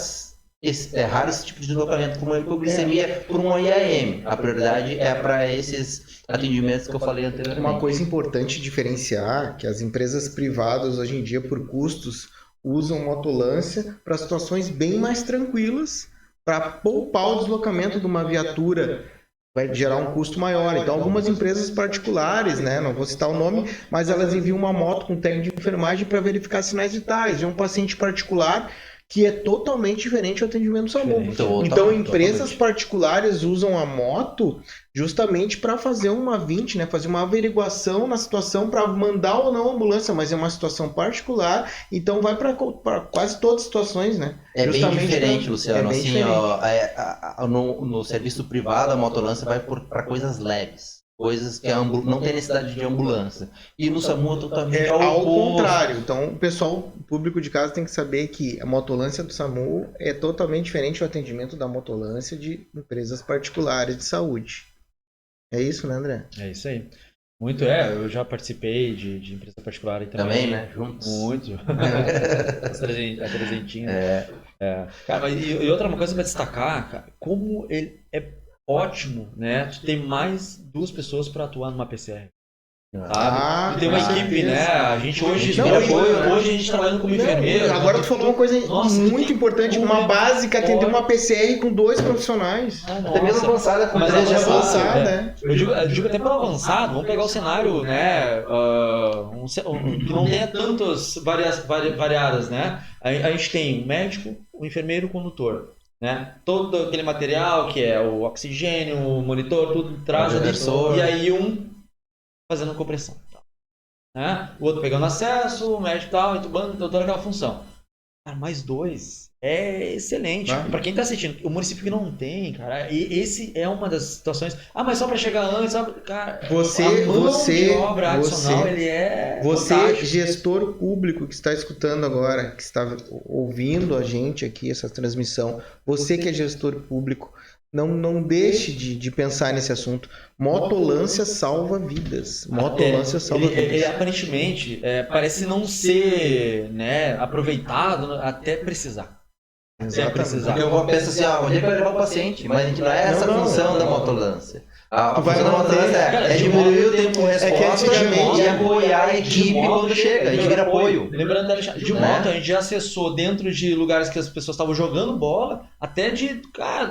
esse tipo de deslocamento por uma hipoglicemia, por um IAM. A prioridade é para esses atendimentos que eu falei anteriormente. Uma coisa importante diferenciar que as empresas privadas hoje em dia, por custos, usam motolância para situações bem mais tranquilas, para poupar o deslocamento de uma viatura. Vai gerar um custo maior. Então, algumas empresas particulares, né, não vou citar o nome, mas elas enviam uma moto com técnico de enfermagem para verificar sinais vitais de um paciente particular que é totalmente diferente do atendimento do SAMU. Então, empresas particulares usam a moto justamente para fazer uma 20, né, fazer uma averiguação na situação para mandar ou não a ambulância, mas é uma situação particular, então vai para quase todas as situações, né? É justamente bem diferente, Luciano. bem assim, diferente. No serviço privado, a motolância vai para coisas leves. Coisas que não tem necessidade de ambulância. E no SAMU é totalmente ao contrário. Então, o pessoal, o público de casa tem que saber que a motolância do SAMU é totalmente diferente do atendimento da motolância de empresas particulares de saúde. É isso, né, André? É isso aí. Muito, eu já participei de empresa particular também. Né? Juntos. Muito. A trezentinha. Cara, e outra coisa para destacar, cara, como ele é ótimo, né? Tu tem mais 2 pessoas para atuar numa PCR. Sabe? Tem uma equipe, né? A gente hoje a gente trabalhando como enfermeiro. Agora tu falou uma coisa muito importante, uma básica, atender uma PCR com 2 profissionais. Até mesmo avançada, com mas três avançada, eu digo até pelo avançado, vamos pegar o cenário, né? Que não tenha tantas variadas, né? A gente tem o médico, o enfermeiro e o condutor. Né? Todo aquele material que é o oxigênio, o monitor, tudo traz ali. E aí fazendo compressão. Né? O outro pegando acesso, o médico tal, entubando, toda aquela função. Cara, mais 2 é excelente. Para quem tá assistindo, o município que não tem, cara, e esse é uma das situações. Mas só para chegar antes, sabe? Cara, você, obra adicional, ele é. Você, fantástico. gestor público que está escutando agora, que está ouvindo a gente aqui, essa transmissão, você que é gestor público, não deixe de pensar nesse assunto. Motolância salva vidas. Motolância salva vidas. Ele aparentemente parece não ser, né, aproveitado até precisar. Porque eu penso assim, onde é que vai levar o paciente? Mas a gente não é essa a função da motolância. A função da motolância é diminuir o tempo de resposta e apoiar a equipe quando chega. A gente vira apoio. Lembrando, de moto, a gente já acessou dentro de lugares que as pessoas estavam jogando bola, até de,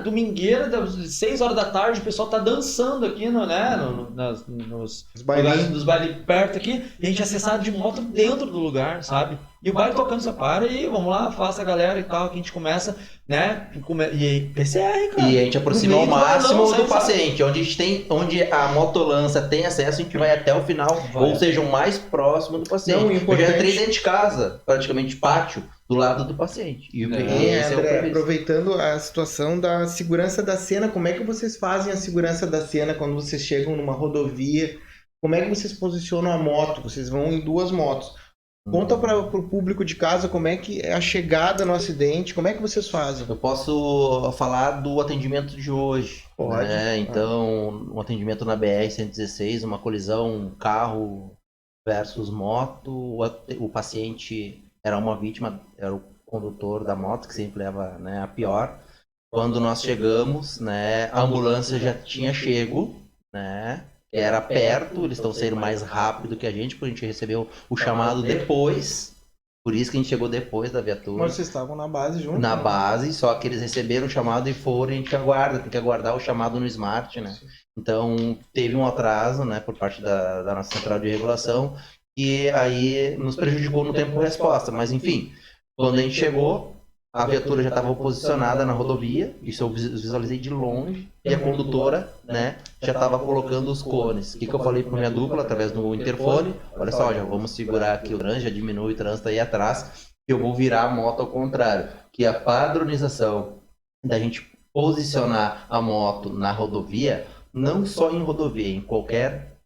domingueira, das 6 horas da tarde, o pessoal tá dançando aqui nos lugares dos bailes perto aqui, e a gente acessava de moto dentro do lugar, sabe? E o baile tocando essa para e vamos lá, faça a galera e tal, que a gente começa, né? E aí, PCR, cara. E a gente aproxima ao máximo do paciente. Onde a motolância tem acesso, a gente vai até o final, ou seja, o mais próximo do paciente. Eu já entrei dentro de casa, praticamente pátio, do lado do paciente. E André, aproveitando a situação da segurança da cena, como é que vocês fazem a segurança da cena quando vocês chegam numa rodovia? Como é que vocês posicionam a moto? Vocês vão em 2 motos. Conta para o público de casa como é que é a chegada no acidente, como é que vocês fazem? Eu posso falar do atendimento de hoje. Pode. Né? Então, um atendimento na BR-116, uma colisão carro versus moto, o paciente era uma vítima, era o condutor da moto, que sempre leva, né, a pior. Quando nós chegamos, né, a ambulância já tinha chego, né, era perto, eles estão saindo mais rápido que a gente, porque a gente recebeu o chamado depois, por isso que a gente chegou depois da viatura. Mas vocês estavam na base junto? Na base, só que eles receberam o chamado e foram, a gente aguarda, tem que aguardar o chamado no Smart, né. Então, teve um atraso, né, por parte da nossa central de regulação, e aí nos prejudicou no tempo de resposta, mas enfim, quando a gente chegou, a viatura já estava posicionada na rodovia, isso eu visualizei de longe, e a condutora, né, já estava colocando os cones. O que eu falei para minha dupla, através do interfone? Olha só, já vamos segurar aqui o trânsito, já diminui o trânsito aí atrás, que eu vou virar a moto ao contrário. Que a padronização da gente posicionar a moto na rodovia, não só em rodovia, em qualquer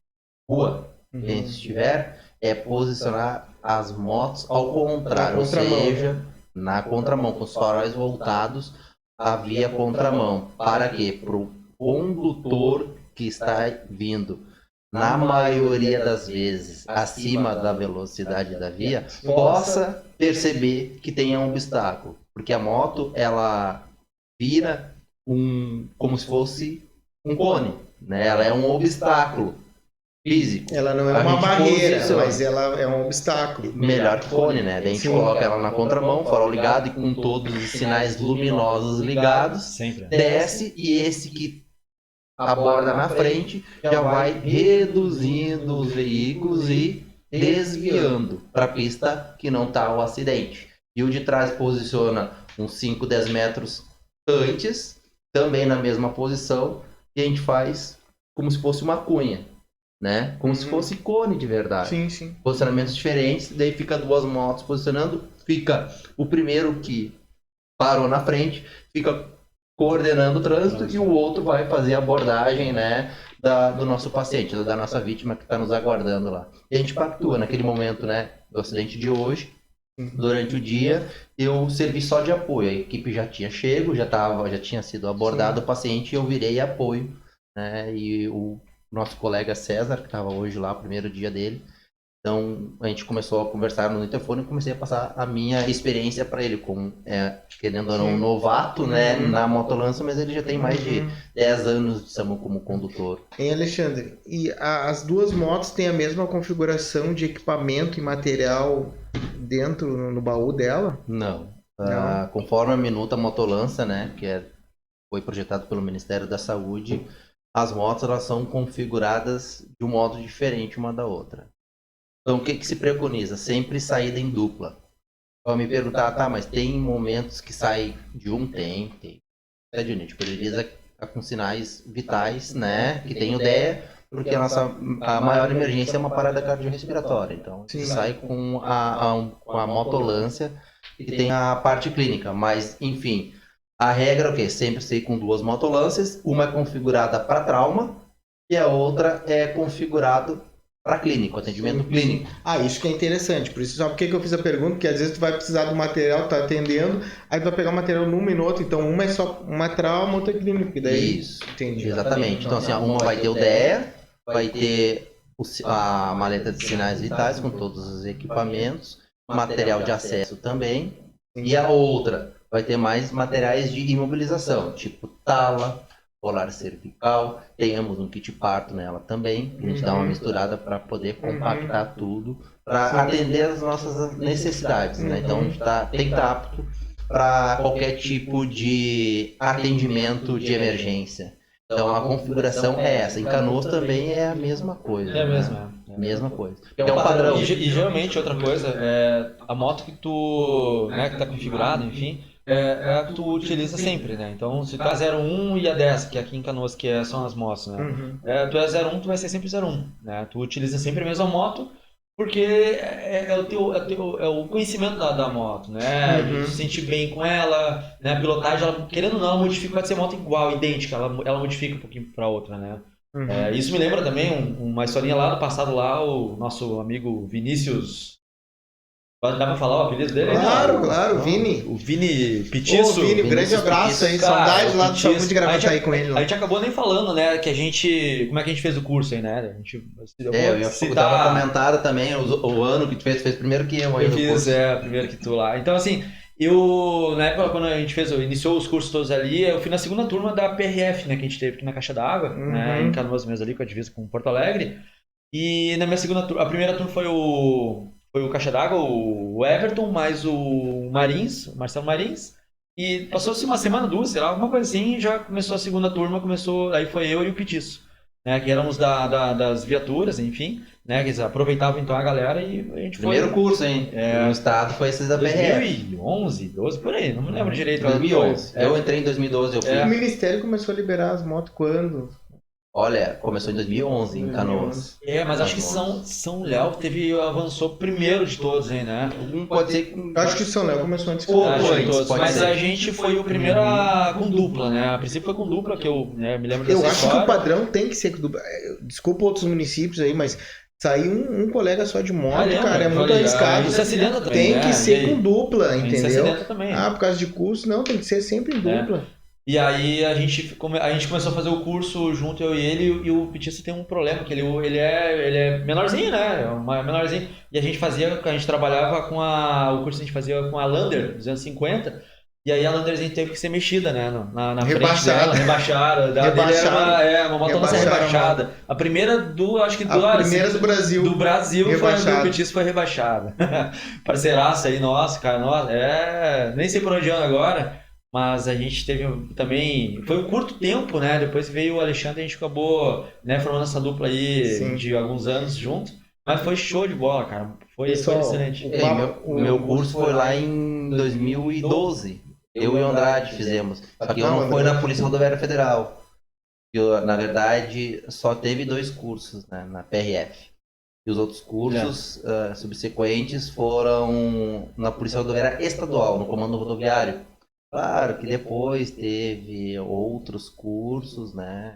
rua que a gente estiver, é posicionar as motos ao contrário, ou seja, na contramão, com os faróis voltados à via contramão. Para quê? Para o condutor que está vindo, na maioria das vezes, acima da velocidade da via, possa perceber que tem um obstáculo. Porque a moto, ela vira como se fosse um cone, né? Ela é um obstáculo físico. Ela não é uma barreira, mas ela é um obstáculo. Melhor que cone, né? Daí a gente coloca ela na contramão, farol ligado e com todos os sinais luminosos ligados, Sempre. desce e esse que aborda na frente já vai reduzindo os veículos e desviando para a pista que não está o acidente. E o de trás posiciona uns 5, 10 metros antes, também na mesma posição, e a gente faz como se fosse uma cunha, né? Como se fosse cone de verdade. Sim, sim. Posicionamentos diferentes, daí fica duas motos posicionando, fica o primeiro que parou na frente, fica coordenando o trânsito e o outro vai fazer a abordagem, né, do nosso paciente, da nossa vítima que está nos aguardando lá. E a gente pactua naquele momento, né, do acidente de hoje. Durante o dia eu servi só de apoio, a equipe já tinha chego, já tinha sido abordado o paciente e eu virei apoio, né, e o nosso colega César, que estava hoje lá, o primeiro dia dele, então a gente começou a conversar no interfone e comecei a passar a minha experiência para ele, como querendo ou não, um novato, né, na motolança, mas ele já tem mais de 10 anos de SAMU como condutor. Hein, Alexandre? E as duas motos têm a mesma configuração de equipamento e material dentro no baú dela? Não. Conforme a Minuta Motolança, né, foi projetado pelo Ministério da Saúde, as motos elas são configuradas de um modo diferente uma da outra. Então, o que se preconiza? Sempre saída em dupla. Vão me perguntar, tá, mas tem momentos que sai de um? Tem. A gente prioriza com sinais vitais, né, que tem o DEA, porque a maior emergência é uma parada cardiorrespiratória. Então, sai com a motolância e tem a parte clínica. Mas, enfim, a regra é o quê? Sempre sei com duas motolâncias, uma é configurada para trauma e a outra é configurada para clínico, atendimento clínico. Isso que é interessante. Por isso, sabe por que eu fiz a pergunta? Porque às vezes tu vai precisar do material, tá atendendo, aí tu vai pegar o material num minuto, então uma é só uma trauma, outra é clínico. Daí... Isso, entendi. Exatamente. Então, assim, uma vai ter o DEA, vai ter a maleta de sinais vitais com todos os equipamentos, material de acesso também, e a outra vai ter mais materiais de imobilização, tipo tala, colar cervical, temos um kit parto nela também, a gente dá uma misturada para poder compactar tudo, para atender as nossas necessidades, né? Então a gente tem que estar apto para qualquer tipo de atendimento de emergência. Então a configuração é essa. Em Canoas também é a mesma coisa. É a mesma, né? Mesma coisa. É um padrão. E geralmente outra coisa, a moto que tu, né, que está configurada, enfim, é a que tu utiliza sempre, né? Então, se tu é 01 e a 10, que aqui em Canoas que são as motos, né? Tu é 01, tu vai ser sempre 01, né? Tu utiliza sempre a mesma moto, porque é o conhecimento da moto, né? De se sentir bem com ela, né? A pilotagem, ela, querendo ou não, modifica, pode ser moto igual, idêntica, ela modifica um pouquinho para outra, né? Isso me lembra também uma historinha lá do passado, lá, o nosso amigo Vinícius. Dá pra falar o apelido dele? Claro, Vini. O Vini Pitiço. Vini, um grande abraço aí, saudade lá do SAMU de Gravataí com ele. A gente acabou nem falando, né, que a gente... Como é que a gente fez o curso aí, né? Eu tava comentado também o ano que tu fez primeiro que eu. Eu fiz, primeiro que tu lá. Então, assim, Na época, quando a gente iniciou os cursos todos ali, eu fui na segunda turma da PRF, né, que a gente teve aqui na Caixa d'Água, né, em Canoas mesmo ali, com a divisa com Porto Alegre. E na minha segunda turma, a primeira turma foi o Caixa d'Água, o Everton, mais o Marcelo Marins. E passou-se uma semana, duas, sei lá, alguma coisa assim, já começou a segunda turma, aí foi eu e o Petiço, né, que éramos das viaturas, enfim, né, que eles aproveitavam então a galera e a gente Primeiro curso, hein? No estado foi esses da PRF. 2011, 12, por aí, não me lembro direito. 2011. Eu entrei em 2012, eu fui. O Ministério começou a liberar as motos quando? Olha, começou em 2011, em Canoas. Mas acho que São Léo avançou primeiro de todos aí, né? Pode ser que... Acho que São Léo começou antes que todos. Mas a gente foi o primeiro com dupla, né? A princípio foi com dupla, que eu me lembro dessa história. Eu acho que o padrão tem que ser com dupla. Desculpa outros municípios aí, mas sair um colega só de moto, cara, é muito arriscado. Se acidenta também, tem que ser com dupla, entendeu? Se acidenta também. Por causa de curso, não, tem que ser sempre em dupla. E aí a gente começou a fazer o curso junto, eu e ele, e o Petiço tem um problema, que ele é menorzinho, né? Menorzinho. E a gente trabalhava o curso a gente fazia com a Lander 250, e aí a Landerzinha teve que ser mexida, né? Na frente dela, rebaixada. Era uma motolança rebaixada. A primeira do Brasil. Do Brasil foi a do Petiço foi rebaixada. Parceiraça aí, nossa, cara, nem sei por onde anda agora. Mas a gente teve também... Foi um curto tempo, né? Depois veio o Alexandre e a gente acabou, né, formando essa dupla aí de alguns anos junto. Mas foi show de bola, cara. Foi excelente. O meu curso foi lá em 2012. Eu e o Andrade fizemos. Só que eu não fui na Polícia Rodoviária Federal. Na verdade, só teve 2 cursos, né, na PRF. E os outros cursos subsequentes foram na Polícia Rodoviária Estadual, no Comando Rodoviário. Claro que depois teve outros cursos, né?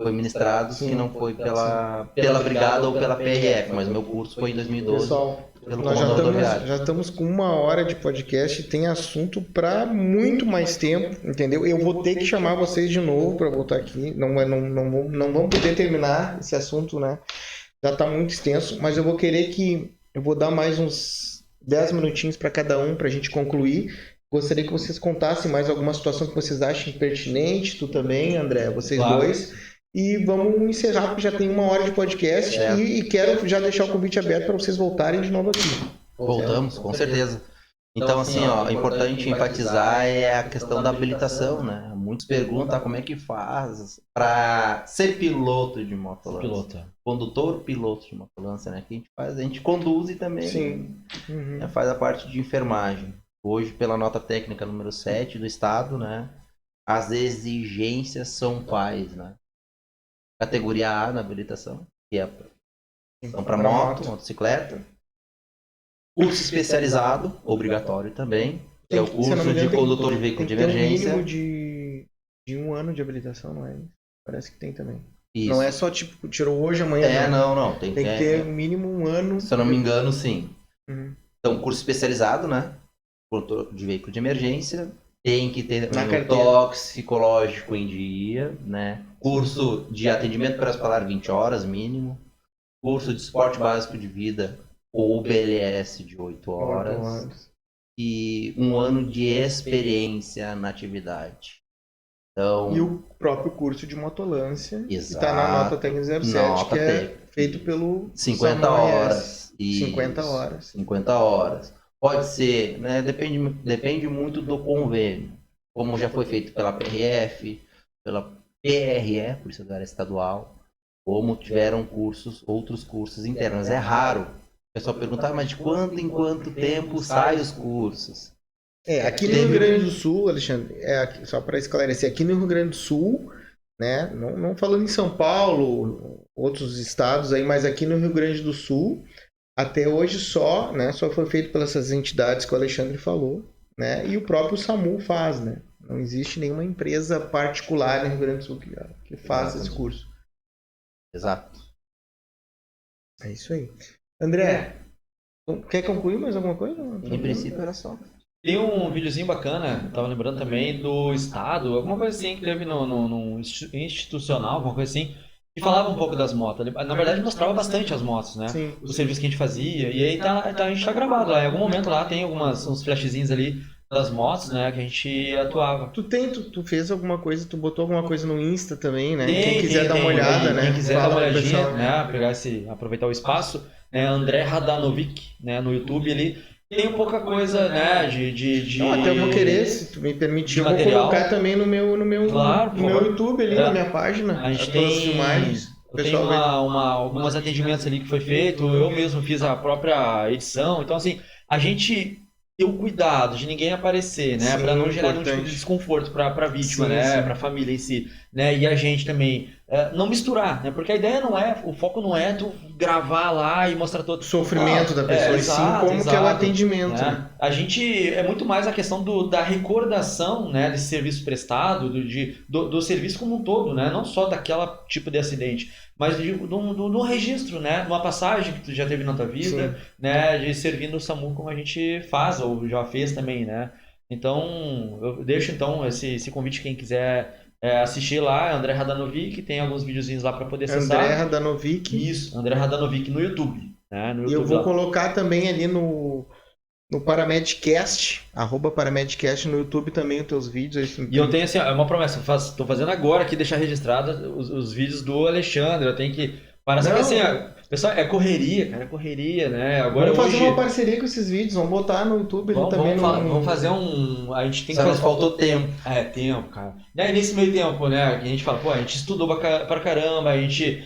Foi ministrados que não foi pela Brigada ou pela PRF, mas meu curso foi em 2012. Pessoal, pelo nós Comando Rodoviário. já estamos com 1 hora de podcast, tem assunto para muito mais tempo, entendeu? Eu vou ter que chamar vocês de novo para voltar aqui. Não vamos poder terminar esse assunto, né? Já está muito extenso, mas eu vou dar mais uns 10 minutinhos para cada um para a gente concluir. Gostaria que vocês contassem mais alguma situação que vocês achem pertinente, tu também, André, vocês dois. E vamos encerrar, porque já tem 1 hora de podcast e quero já deixar o convite aberto para vocês voltarem de novo aqui. Voltamos, com certeza. Então, assim, ó, importante enfatizar é a questão da habilitação, né? Muitos perguntam como é que faz para ser piloto de motolança. Condutor, piloto de motolança, né? Que a gente conduz e também faz a parte de enfermagem. Hoje, pela nota técnica número 7 do Estado, né, as exigências são quais, né? Categoria A na habilitação, que é para motocicleta. Curso especializado, obrigatório também, que é o curso de condutor de veículo de emergência. Tem um mínimo de 1 ano de habilitação, não é? Parece que tem também. Isso. Não é só tipo, tirou hoje, amanhã. Não. Tem que ter no mínimo 1 ano. Se eu não me engano, sim. Então, curso especializado, né? Condutor de veículo de emergência, tem que ter um toxicológico em dia, né? Curso de atendimento pré-hospitalar 20 horas mínimo, curso de esporte básico de vida ou BLS de 8 horas e 1 ano de experiência na atividade. Então, e o próprio curso de motolância, que está na nota técnica 07, feito pelo 50 horas. 50 horas. Pode ser, né? Depende muito do convênio. Como já foi feito pela PRF, pela PRE, Polícia Rodoviária Estadual, como tiveram outros cursos internos. É raro. O pessoal pergunta, mas de quanto em quanto tempo saem os cursos? Aqui no Rio Grande do Sul, Alexandre, só para esclarecer, aqui no Rio Grande do Sul, né? Não falando em São Paulo, outros estados aí, mas aqui no Rio Grande do Sul, até hoje só foi feito pelas essas entidades que o Alexandre falou, né? E o próprio SAMU faz, né? Não existe nenhuma empresa particular no Rio Grande do Sul que faça esse curso. Exato. É isso aí. André, quer concluir mais alguma coisa? Em princípio era só. Tem um videozinho bacana, tava lembrando também do Estado, alguma coisa assim que teve no institucional, alguma coisa assim, que falava um pouco das motos. Na verdade, mostrava bastante as motos, né? Sim. O serviço que a gente fazia. E aí a gente tá gravado lá. Em algum momento lá tem uns flashzinhos ali das motos, né, que a gente atuava. Tu fez alguma coisa, tu botou alguma coisa no Insta também, né? Tem, Quem quiser tem, dar uma tem. olhada, né? Quem quiser Fala dar uma pro olhadinha, pessoal. né, aproveitar o espaço, né, André Radanovic, né, no YouTube ali, tem pouca coisa, né, Não, até eu vou querer, se tu me permitir, de eu vou material. colocar também no meu, Claro, por no meu favor. YouTube ali, É. na minha página, A gente as tuas tem, filmagens. O eu tenho pessoal vai... algumas atendimentos ali que foi feito, eu mesmo fiz a própria edição, então assim, a gente ter o cuidado de ninguém aparecer, né, Sim, para não gerar nenhum tipo de importante. desconforto para a vítima, Sim, né, sim. para a família em si, né, e a gente também não misturar, né, porque a ideia não é, o foco não é tu gravar lá e mostrar todo O sofrimento da pessoa, e sim como que é o atendimento, né? A gente é muito mais a questão da recordação, né, desse serviço prestado, do serviço como um todo, né, não só daquela tipo de acidente, mas do registro, né, de uma passagem que tu já teve na tua vida, Sim. né, de servir no SAMU como a gente faz ou já fez também, né. Então, eu deixo então esse convite quem quiser assistir lá, André Radanovic, tem alguns videozinhos lá para poder acessar. André Radanovic. Isso, André Radanovic no YouTube, né, no E eu YouTube vou lá. colocar também ali no Paramedcast, @Paramedcast no YouTube também os teus vídeos. E eu tenho assim, é uma promessa, tô fazendo agora aqui, deixar registrado os vídeos do Alexandre, eu tenho que parar, só que assim, pessoal, é correria, cara, é correria, né, agora vamos fazer hoje... uma parceria com esses vídeos, vamos botar no YouTube ali também. Vamos fazer um... A gente tem que Só nos fazer... faltou tempo. Tempo, cara. E aí, nesse meio tempo, né, que a gente fala, pô, a gente estudou pra caramba, a gente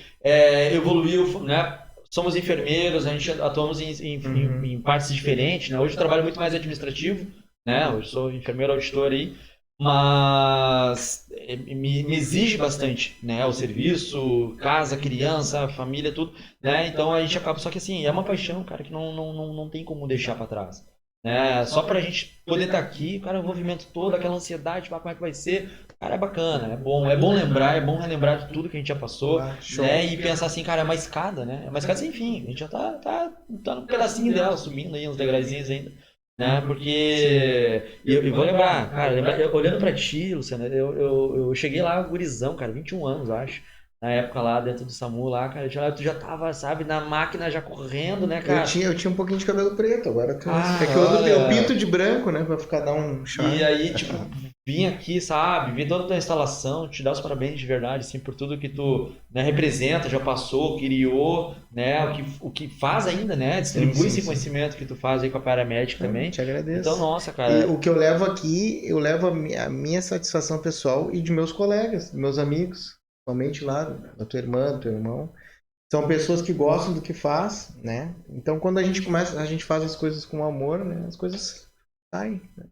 evoluiu, né, somos enfermeiros, a gente atuamos em partes diferentes, né, hoje eu trabalho muito mais administrativo, né, hoje sou enfermeiro auditor aí, mas me exige bastante, né, o serviço, casa, criança, família, tudo, né, então a gente acaba, só que assim, é uma paixão, cara, que não tem como deixar pra trás. Né? Só pra gente poder estar aqui, cara, o movimento todo, aquela ansiedade, como é que vai ser, cara, é bacana, é bom lembrar, é bom relembrar de tudo que a gente já passou, né? E pensar assim, cara, é uma escada, né? É uma escada sem fim, a gente já tá no pedacinho dela, subindo aí uns degraizinhos ainda, né? Porque eu vou lembrar, cara, olhando pra ti, Luciano, eu cheguei lá, gurizão, cara, 21 anos, acho. Na época lá, dentro do SAMU lá, cara, tu já tava, sabe, na máquina já correndo, né, cara? Eu tinha um pouquinho de cabelo preto, agora tu... Ah, é que eu pinto de branco, né, pra ficar dar um charme. E aí, tipo, vim aqui, sabe, vi toda a tua instalação, te dar os parabéns de verdade, assim, por tudo que tu, né, representa, já passou, criou, né, o que faz ainda, né, distribui esse conhecimento que tu faz aí com a Paramédica também. Te agradeço. Então, nossa, cara... E o que eu levo aqui, eu levo a minha satisfação pessoal e de meus colegas, meus amigos, somente lá, da tua irmã, do teu irmão. São pessoas que gostam do que faz, né? Então, quando a gente faz as coisas com amor, né? As coisas saem. Né?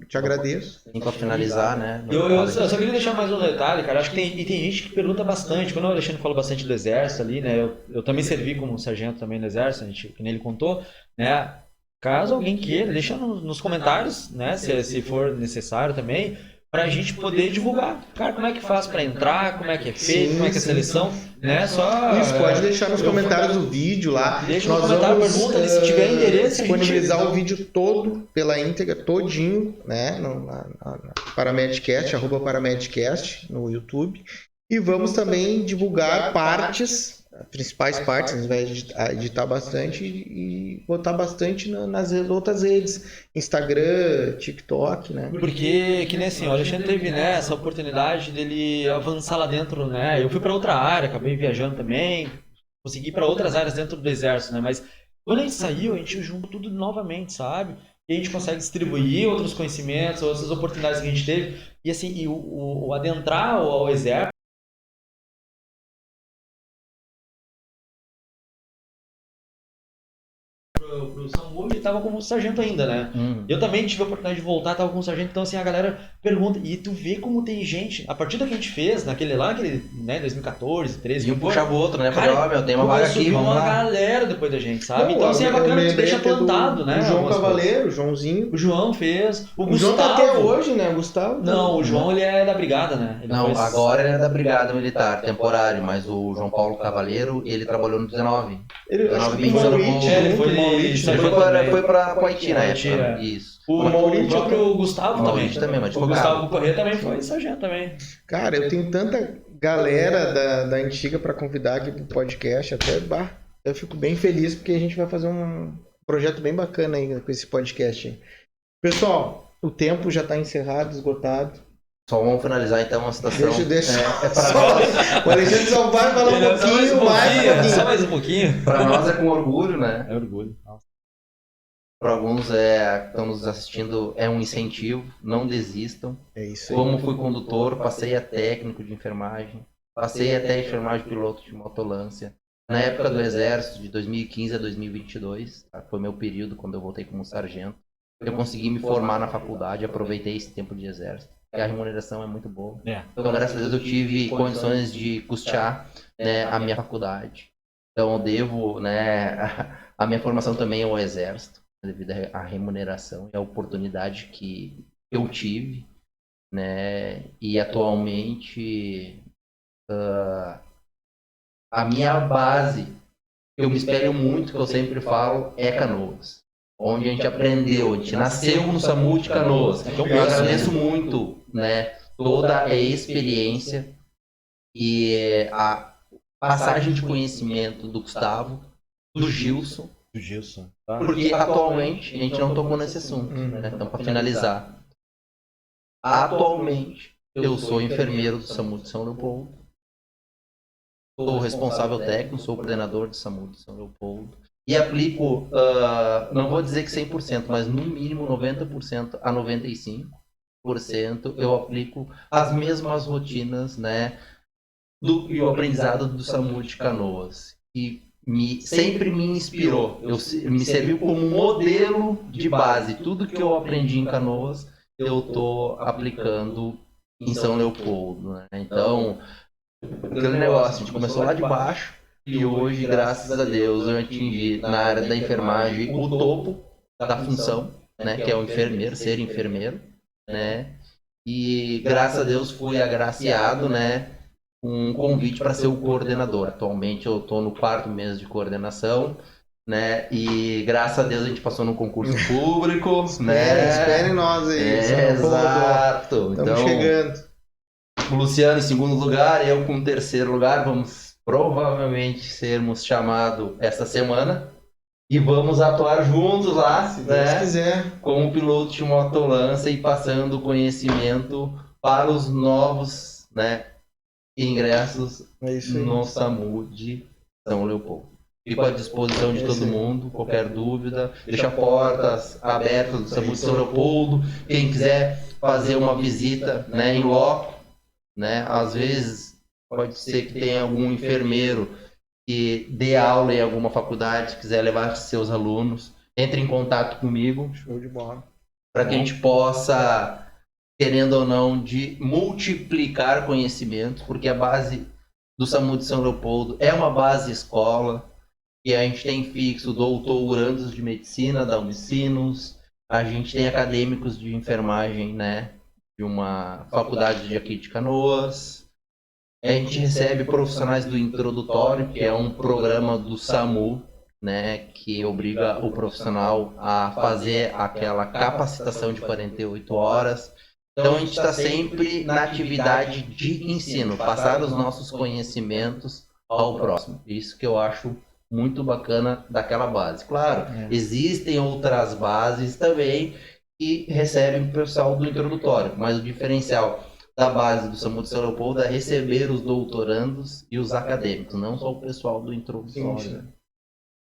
Te agradeço. E para finalizar, né? Eu só queria deixar mais um detalhe, cara. Acho que tem gente que pergunta bastante. Quando o Alexandre falou bastante do Exército ali, né? Eu também servi como sargento também no Exército, que nem ele contou, né? Caso alguém queira, deixa nos comentários, né? Se for necessário também, pra gente poder divulgar. Cara, como é que faz pra entrar, como é que é feito, como é que é a seleção, né? Só... Isso, pode deixar nos comentários do vídeo lá. Deixa no comentário, pergunta ali, se tiver interesse. Disponibilizar o vídeo todo, pela íntegra, todinho, né? Na Paramedcast, @Paramedcast no YouTube. E vamos também divulgar partes, principais partes, a gente vai editar bastante e botar bastante nas outras redes, Instagram, TikTok, né? Porque, que nem assim, o Alexandre teve, né, essa oportunidade dele avançar lá dentro, né? Eu fui para outra área, acabei viajando também, consegui ir para outras áreas dentro do Exército, né? Mas quando a gente saiu, a gente juntou tudo novamente, sabe? E a gente consegue distribuir outros conhecimentos, outras oportunidades que a gente teve. E assim, o adentrar ao Exército, pro SAMU, ele tava como sargento ainda, né? Eu também tive a oportunidade de voltar, tava como sargento, então assim, a galera pergunta, e tu vê como tem gente, a partir do que a gente fez, naquele, né, 2014, 13, e um puxava o outro, né? Cara, Falei, tem uma vaga aqui, vamos lá. Galera depois da gente, sabe? Então assim, é bacana que tu deixa plantado, né? O João Cavaleiro, o Joãozinho. O João fez, o Gustavo. João tá até hoje, né? O Gustavo. Não, o João, ele é da brigada, né? Ele não, agora ele é da brigada militar, temporário, mas o João Paulo Cavaleiro, ele trabalhou no 19. Ele foi pra Haiti na época. Isso. O próprio Gustavo também. Mas o Gustavo Corrêa também foi sargento também. Cara, eu tenho tanta galera da antiga pra convidar aqui pro podcast, até eu fico bem feliz porque a gente vai fazer um projeto bem bacana aí com esse podcast. Pessoal, O tempo já está encerrado, esgotado. Só vamos finalizar então a situação. Deixa. Para nós, O Alexandre só vai falar um pouquinho mais. Só mais um pouquinho. para nós é com orgulho, né? É orgulho. Para alguns que estão nos assistindo é um incentivo, não desistam. É isso aí. Como fui condutor, passei a técnico de enfermagem, passei até enfermagem piloto de motolância. Na época do Exército, de 2015 a 2022, tá? Foi meu período quando eu voltei como sargento. Eu consegui me formar na faculdade, aproveitei esse tempo de Exército, porque a remuneração é muito boa. Então, graças a Deus, eu tive condições de custear, né, a minha faculdade. Então, eu devo, né, a minha formação também ao Exército, devido à remuneração e à oportunidade que eu tive, né, e atualmente a minha base, que eu me espelho muito, que eu sempre falo, é Canoas. Onde a gente aprendeu, a gente nasceu no SAMU de Canoas. Eu agradeço muito, né, toda a experiência e a passagem de conhecimento do Gustavo, do Gilson, Tá? porque atualmente a gente não tocou nesse assunto, né? Então, para finalizar, atualmente eu sou enfermeiro do SAMU de São Leopoldo, sou responsável técnico, sou coordenador do SAMU de São Leopoldo e aplico, não vou dizer que 100%, mas no mínimo 90% a 95% eu aplico as mesmas rotinas, né, e o aprendizado do SAMU de Canoas, que sempre me inspirou, me serviu como modelo de base. Tudo que eu aprendi em Canoas, eu estou aplicando em São Leopoldo, né? Então, aquele negócio, a gente começou lá de baixo e hoje, graças a Deus, eu atingi na área da enfermagem o topo da função, né? Que é o enfermeiro, ser enfermeiro, né? E graças a Deus fui agraciado, né? Um convite para ser o coordenador. Atualmente eu estou no 4º mês de coordenação, né? E graças a Deus a gente passou no concurso público, né? Espere nós aí. Exato. Estamos Então, chegando. o Luciano em 2º lugar, eu com 3º lugar, vamos provavelmente sermos chamados essa semana e vamos atuar juntos lá, Se Deus né? quiser. Como piloto de motolância e passando conhecimento para os novos, né, ingressos É isso aí. no SAMU de São Leopoldo. Fico à disposição de todo mundo, qualquer dúvida, deixa portas abertas do SAMU de São Leopoldo. Quem quiser fazer uma visita, né, em loco, né, às vezes pode ser que tenha algum enfermeiro que dê aula em alguma faculdade, quiser levar seus alunos, entre em contato comigo. Show de bola. Para que a gente possa, querendo ou não, de multiplicar conhecimentos, porque a base do SAMU de São Leopoldo é uma base escola, e a gente tem fixo doutorandos de medicina da Unicinos, a gente tem acadêmicos de enfermagem, né, de uma faculdade de aqui de Canoas, a gente recebe profissionais do introdutório, que é um programa do SAMU, né, que obriga o profissional a fazer aquela capacitação de 48 horas. Então a gente está sempre na atividade de ensino, passar os nossos conhecimentos ao próximo. Isso que eu acho muito bacana daquela base. Claro, existem outras bases também que recebem o pessoal do introdutório, mas o diferencial da base do SAMU de São Leopoldo é receber os doutorandos e os acadêmicos, não só o pessoal do introdutório. Né?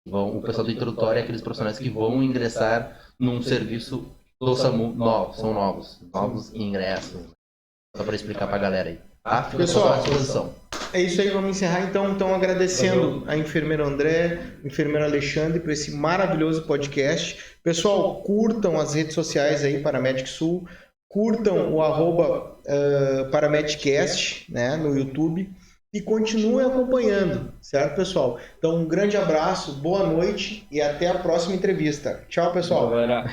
O pessoal do introdutório é aqueles profissionais que vão ingressar num serviço do SAMU novo, são novos ingressos. Só para explicar para a galera aí. Tá? Fica Pessoal, à disposição. É isso aí, vamos encerrar então agradecendo a enfermeira André, o enfermeiro Alexandre por esse maravilhoso podcast. Pessoal, curtam as redes sociais aí, Paramedic Sul, curtam o @ParamedicCast, né, no YouTube e continuem acompanhando, certo, pessoal? Então, um grande abraço, boa noite e até a próxima entrevista. Tchau, pessoal. Galera.